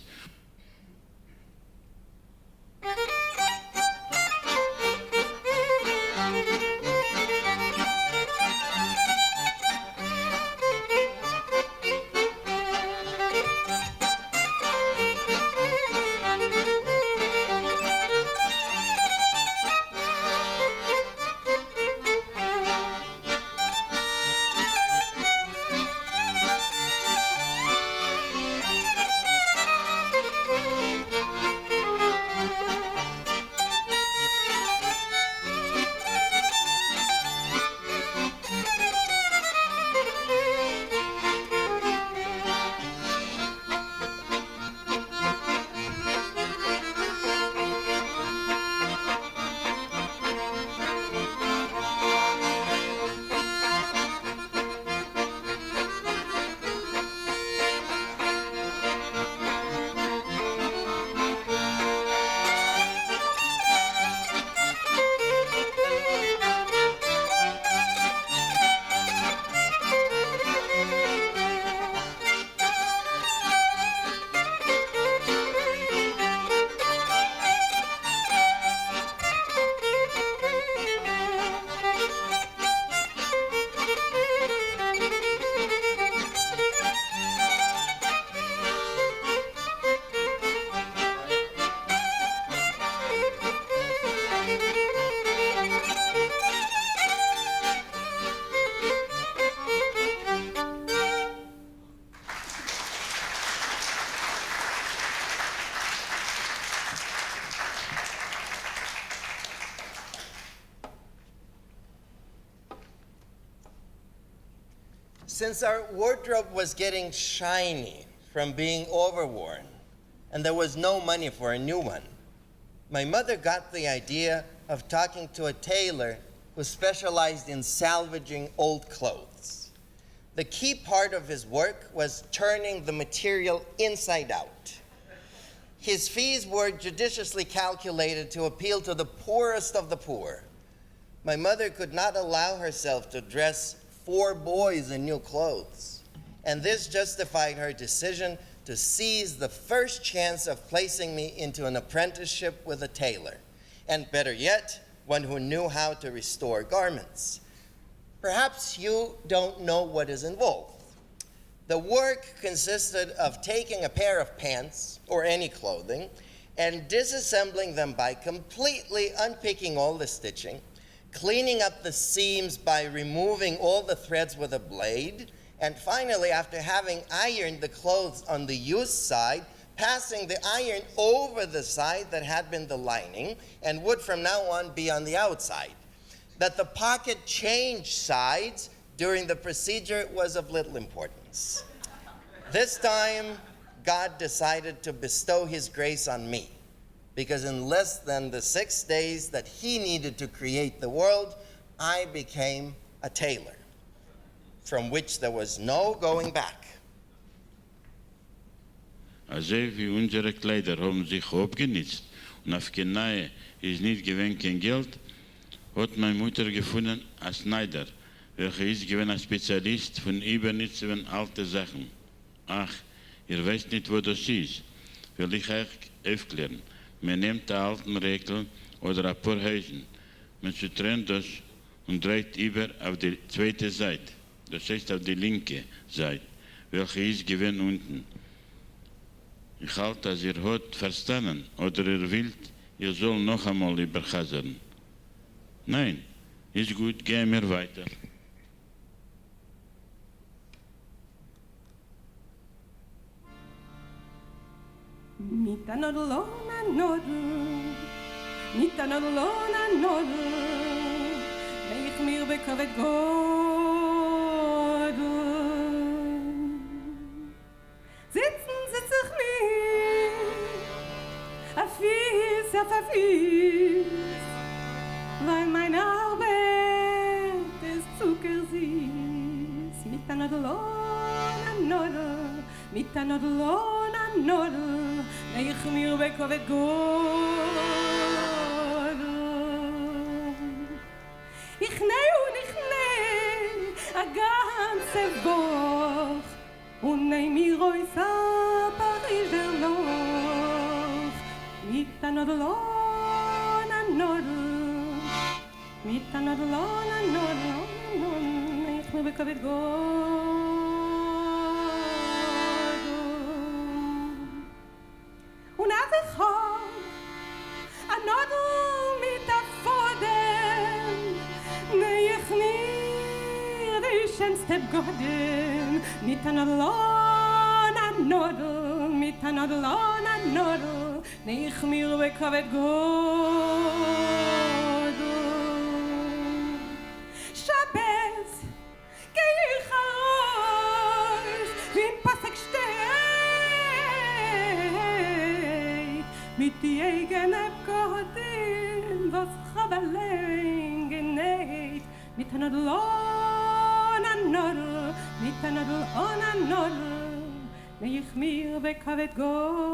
Since our wardrobe was getting shiny from being overworn, and there was no money for a new one, my mother got the idea of talking to a tailor who specialized in salvaging old clothes. The key part of his work was turning the material inside out. His fees were judiciously calculated to appeal to the poorest of the poor. My mother could not allow herself to dress 4 boys in new clothes, and this justified her decision to seize the first chance of placing me into an apprenticeship with a tailor, and better yet, one who knew how to restore garments. Perhaps you don't know what is involved. The work consisted of taking a pair of pants, or any clothing, and disassembling them by completely unpicking all the stitching, cleaning up the seams by removing all the threads with a blade, and finally, after having ironed the clothes on the used side, passing the iron over the side that had been the lining and would from now on be on the outside. That the pocket changed sides during the procedure was of little importance. This time, God decided to bestow his grace on me, because in less than the 6 days that he needed to create the world, I became a tailor, from which there was no going back. Also wie unsere Kleider haben sich abgenutzt und auf Kenai ist nicht gewesen kein Geld, hat meine Mutter gefunden als Schneider, welcher ist gewesen ein Spezialist von übernützenden alten Sachen. Ach, ihr wisst nicht, wo das ist, will ich euch aufklären. Man nimmt den alten Rekel oder ein paar Häusen, man trennt das und dreht über auf die zweite Seite, das heißt auf die linke Seite, welche ist gewesen unten. Ich halte, dass ihr habt verstanden oder ihr wollt, ihr soll noch einmal überhasern. Nein, ist gut, gehen wir weiter. Mit a nodel on a nodel, mit a nodel on a nodel, ben ich mir bekovet godel. Sitzen sitz ich mir, a fies auf a mit anodlon anodl, ich mir bekovet god. Ich a ganze Woche und nehm mir aus a Pariser Loch mit anodlon anodl, mit anodlon anodl, ich mir bekovet god. Und als ich hab anodl mit a Fodem, ne ich mir die schönste Godem mit anodlon anodl, mit anodlon anodl, ne ich mir bekovet god. Shabbos geh ich raus, wie Pasek steht, mit die eigene Godem, was hab allein genäht, mit anodlon anodl, mit anodlon anodl, ne ich mir bekovet god.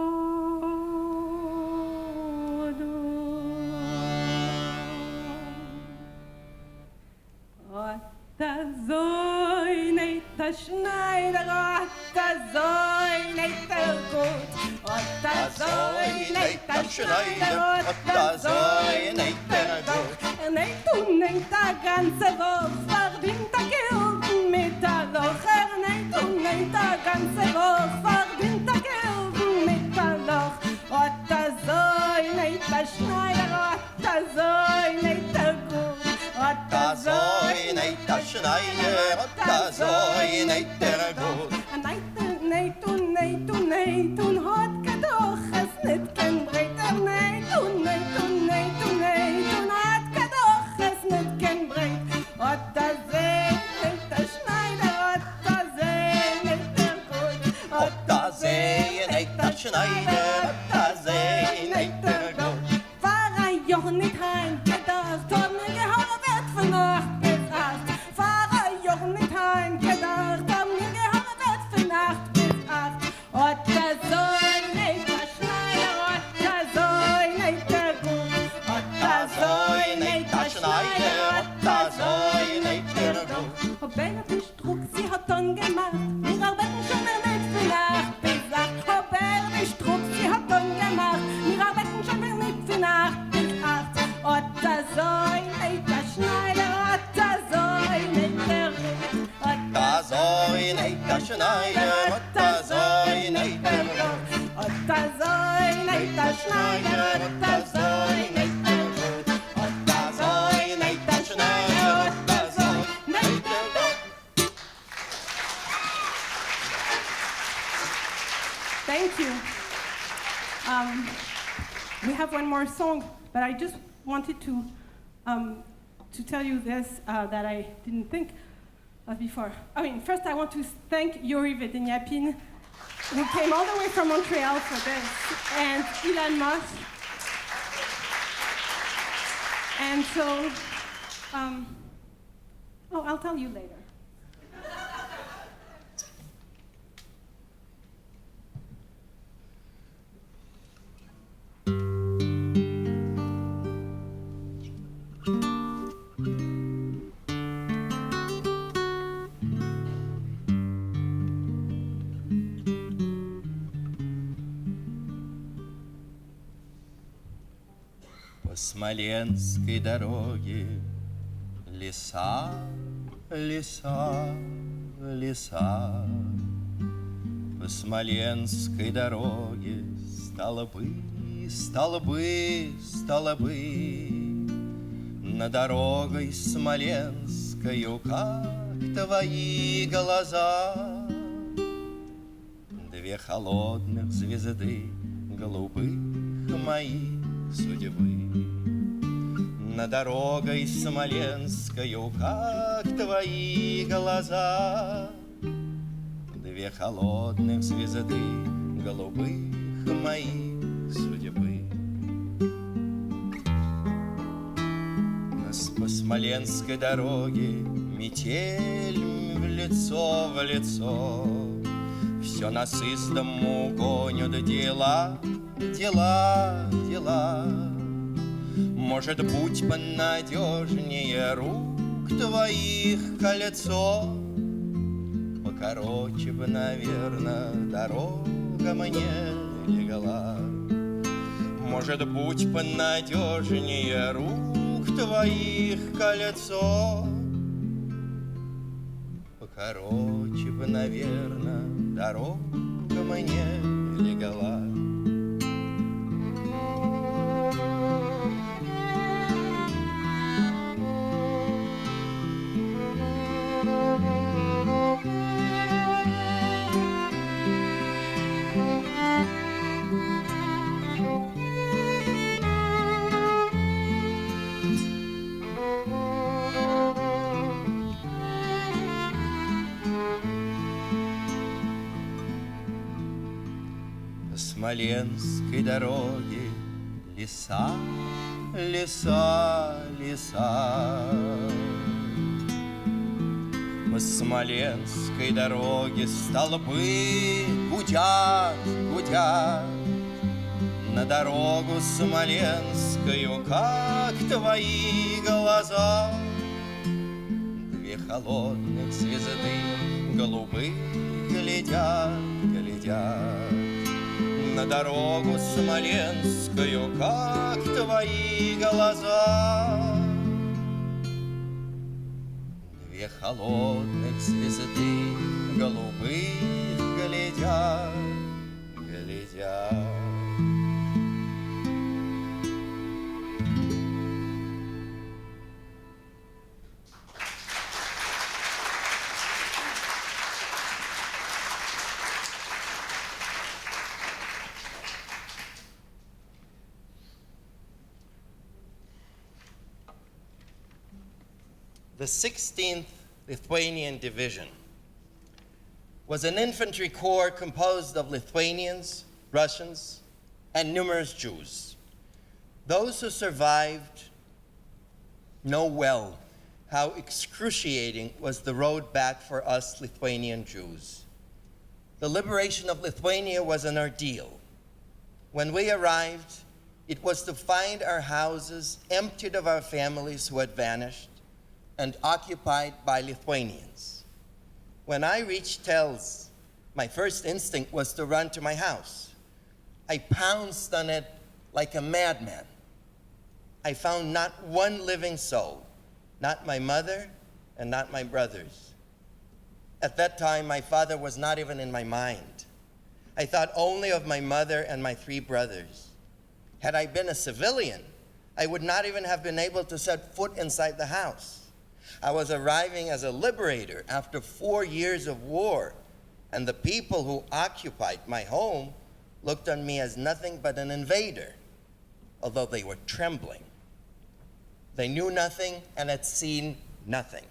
Ota zoi neita Schneider, ota zoi neita gut, ota zoi neita Schneider, ota zoi neita gut. Neit a ganze Woche, verdient a Gilden mit a Loch. Neit a ganze Woche, verdient a Gilden mit a Loch. Ota zoi neita Schneider, ota zoi neita gut. Ota zoi neita Schneider, ota zoi neita gut. Neitun hat gedoch es nit kein Breiter. Neitun hat gedoch es nit kein Breit. Ota zoi neita Schneider, ota zoi neita gut. Ota zoi neita Schneider, ota zoi neita gut. War a Joch nit heim gedacht, hat mir gehorbert von Nacht bis acht. War a Joch nit heim gedacht, hat mir gehorbert von Nacht bis acht. Ota zoi neita Schneider, ota zoi neita gut. Ota zoi neita Schneider, ota zoi neita gut. Ob die Struck, sie hat dann gemacht, wir arbeiten schon mehr nicht für Nacht bis acht. Ob die Struck, sie hat dann gemacht, wir arbeiten schon mehr nicht für Nacht bis acht. Ota zoi neita Schneider, ota zoi neita gut. Ota zoi neita Schneider, ota zoi neita gut. Ota zoi neita Schneider, ota zoi neita gut. Ota zoi neita Schneider, ota zoi neita gut. Thank you. We have one more song, but I just wanted to tell you this that I didn't think of before. I mean, first I want to thank Yuri Vedenyapin, who came all the way from Montreal for this, and Ilan Moss. And so, I'll tell you later. По Смоленской дороге леса, леса, леса. По Смоленской дороге столбы, столбы, столбы. На дорогой Смоленскою, как твои глаза. Две холодных звезды голубых моих судьбы. На дорогой Смоленскою, как твои глаза. Две холодных звезды голубых моих судьбы. По Смоленской дороге метель в лицо, все Все нас из дому гонят дела, дела, дела. Может быть, понадежнее рук твоих кольцо. Покороче бы, наверное, дорога мне легла. Может быть, понадежнее рук твоих кольцо. Покороче бы, наверное, дорога мне легла. Смоленской дороге леса, леса, леса. По Смоленской дороге столбы гудят, гудят. На дорогу смоленскую, как твои глаза. Две холодных звезды голубых глядят, глядят. На дорогу смоленскую, как твои глаза. Две холодных звезды голубых глядят, глядят. The 16th Lithuanian Division was an infantry corps composed of Lithuanians, Russians, and numerous Jews. Those who survived know well how excruciating was the road back for us Lithuanian Jews. The liberation of Lithuania was an ordeal. When we arrived, it was to find our houses emptied of our families who had vanished and occupied by Lithuanians. When I reached Tels, my first instinct was to run to my house. I pounced on it like a madman. I found not one living soul, not my mother and not my brothers. At that time, my father was not even in my mind. I thought only of my mother and my 3 brothers. Had I been a civilian, I would not even have been able to set foot inside the house. I was arriving as a liberator after 4 years of war, and the people who occupied my home looked on me as nothing but an invader, although they were trembling. They knew nothing and had seen nothing.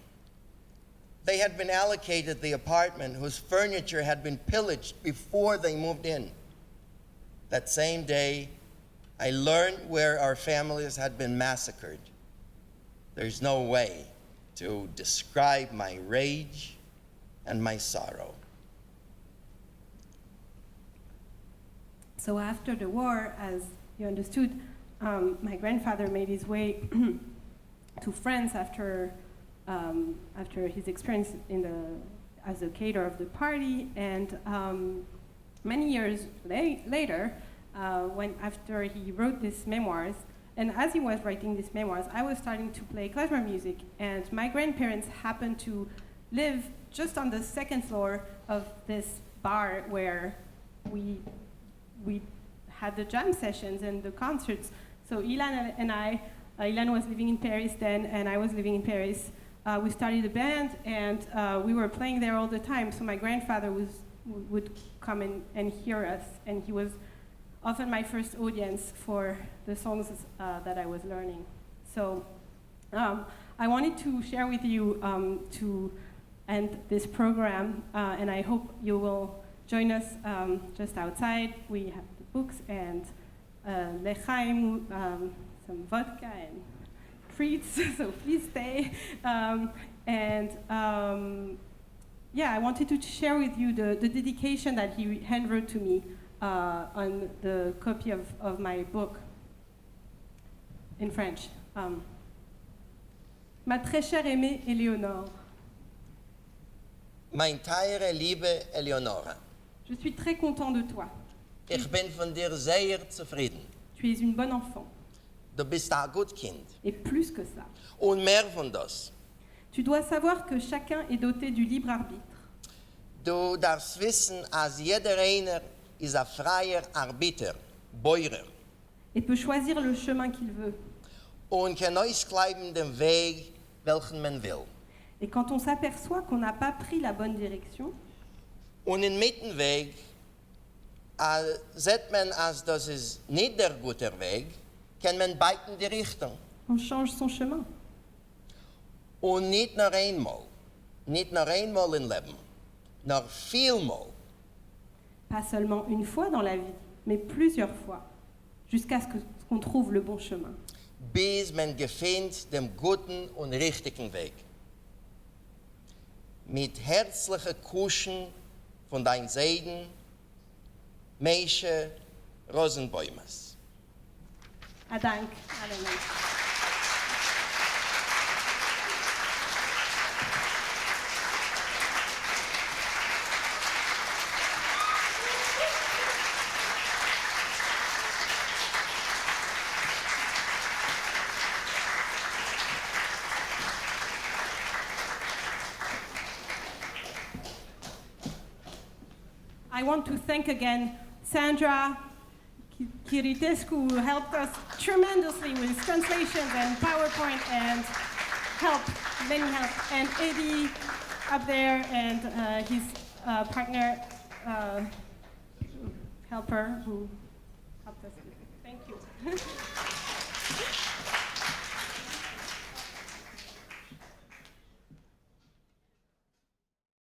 They had been allocated the apartment whose furniture had been pillaged before they moved in. That same day, I learned where our families had been massacred. There's no way to describe my rage and my sorrow. So after the war, as you understood, my grandfather made his way to France after his experience as a caterer of the party, and many years later, after he wrote these memoirs, and as he was writing these memoirs, I was starting to play klezmer music, and my grandparents happened to live just on the 2nd floor of this bar where we had the jam sessions and the concerts. So Ilan and I, Ilan was living in Paris then, and I was living in Paris. We started a band, and we were playing there all the time. So my grandfather would come and hear us, and he was often my first audience for the songs that I was learning. So I wanted to share with you to end this program, and I hope you will join us just outside. We have the books and lechaim, some vodka and treats, so please stay. I wanted to share with you the dedication that he handwrote to me on the copy of my book in French. Ma très chère aimée Eléonore, Mijn teure liebe Eleonore, je suis très content de toi. ich bin von dir sehr zufrieden. Tu es une bonne enfant. Du bist ein gut Kind. Et plus que ça. Und mehr von das. Tu dois savoir que chacun est doté du libre arbitre. Du darfst wissen, als jeder einer ist ein freier Arbiter, Bäuer. Et peut choisir le chemin qu'il veut. Und kann ausbleiben den Weg, welchen man will. Et quand on s'aperçoit qu'on n'a pas pris la bonne direction, Und im Mittenweg sieht man, als das ist nicht der gute Weg, kann man beiden die Richtung. on change son chemin. Und nicht nur einmal im Leben, noch vielmal. Pas seulement une fois dans la vie, mais plusieurs fois, jusqu'à ce qu'on trouve le bon chemin. Bis man findet den guten und richtigen Weg. Mit herzlichen Kuschen von deinen Seiden, Moishe Rozenbaumas. Adank, Adank. I want to thank again Sandra Kiritescu, who helped us tremendously with translations and PowerPoint and many help, and Eddie up there and his partner, helper, who helped us. Thank you.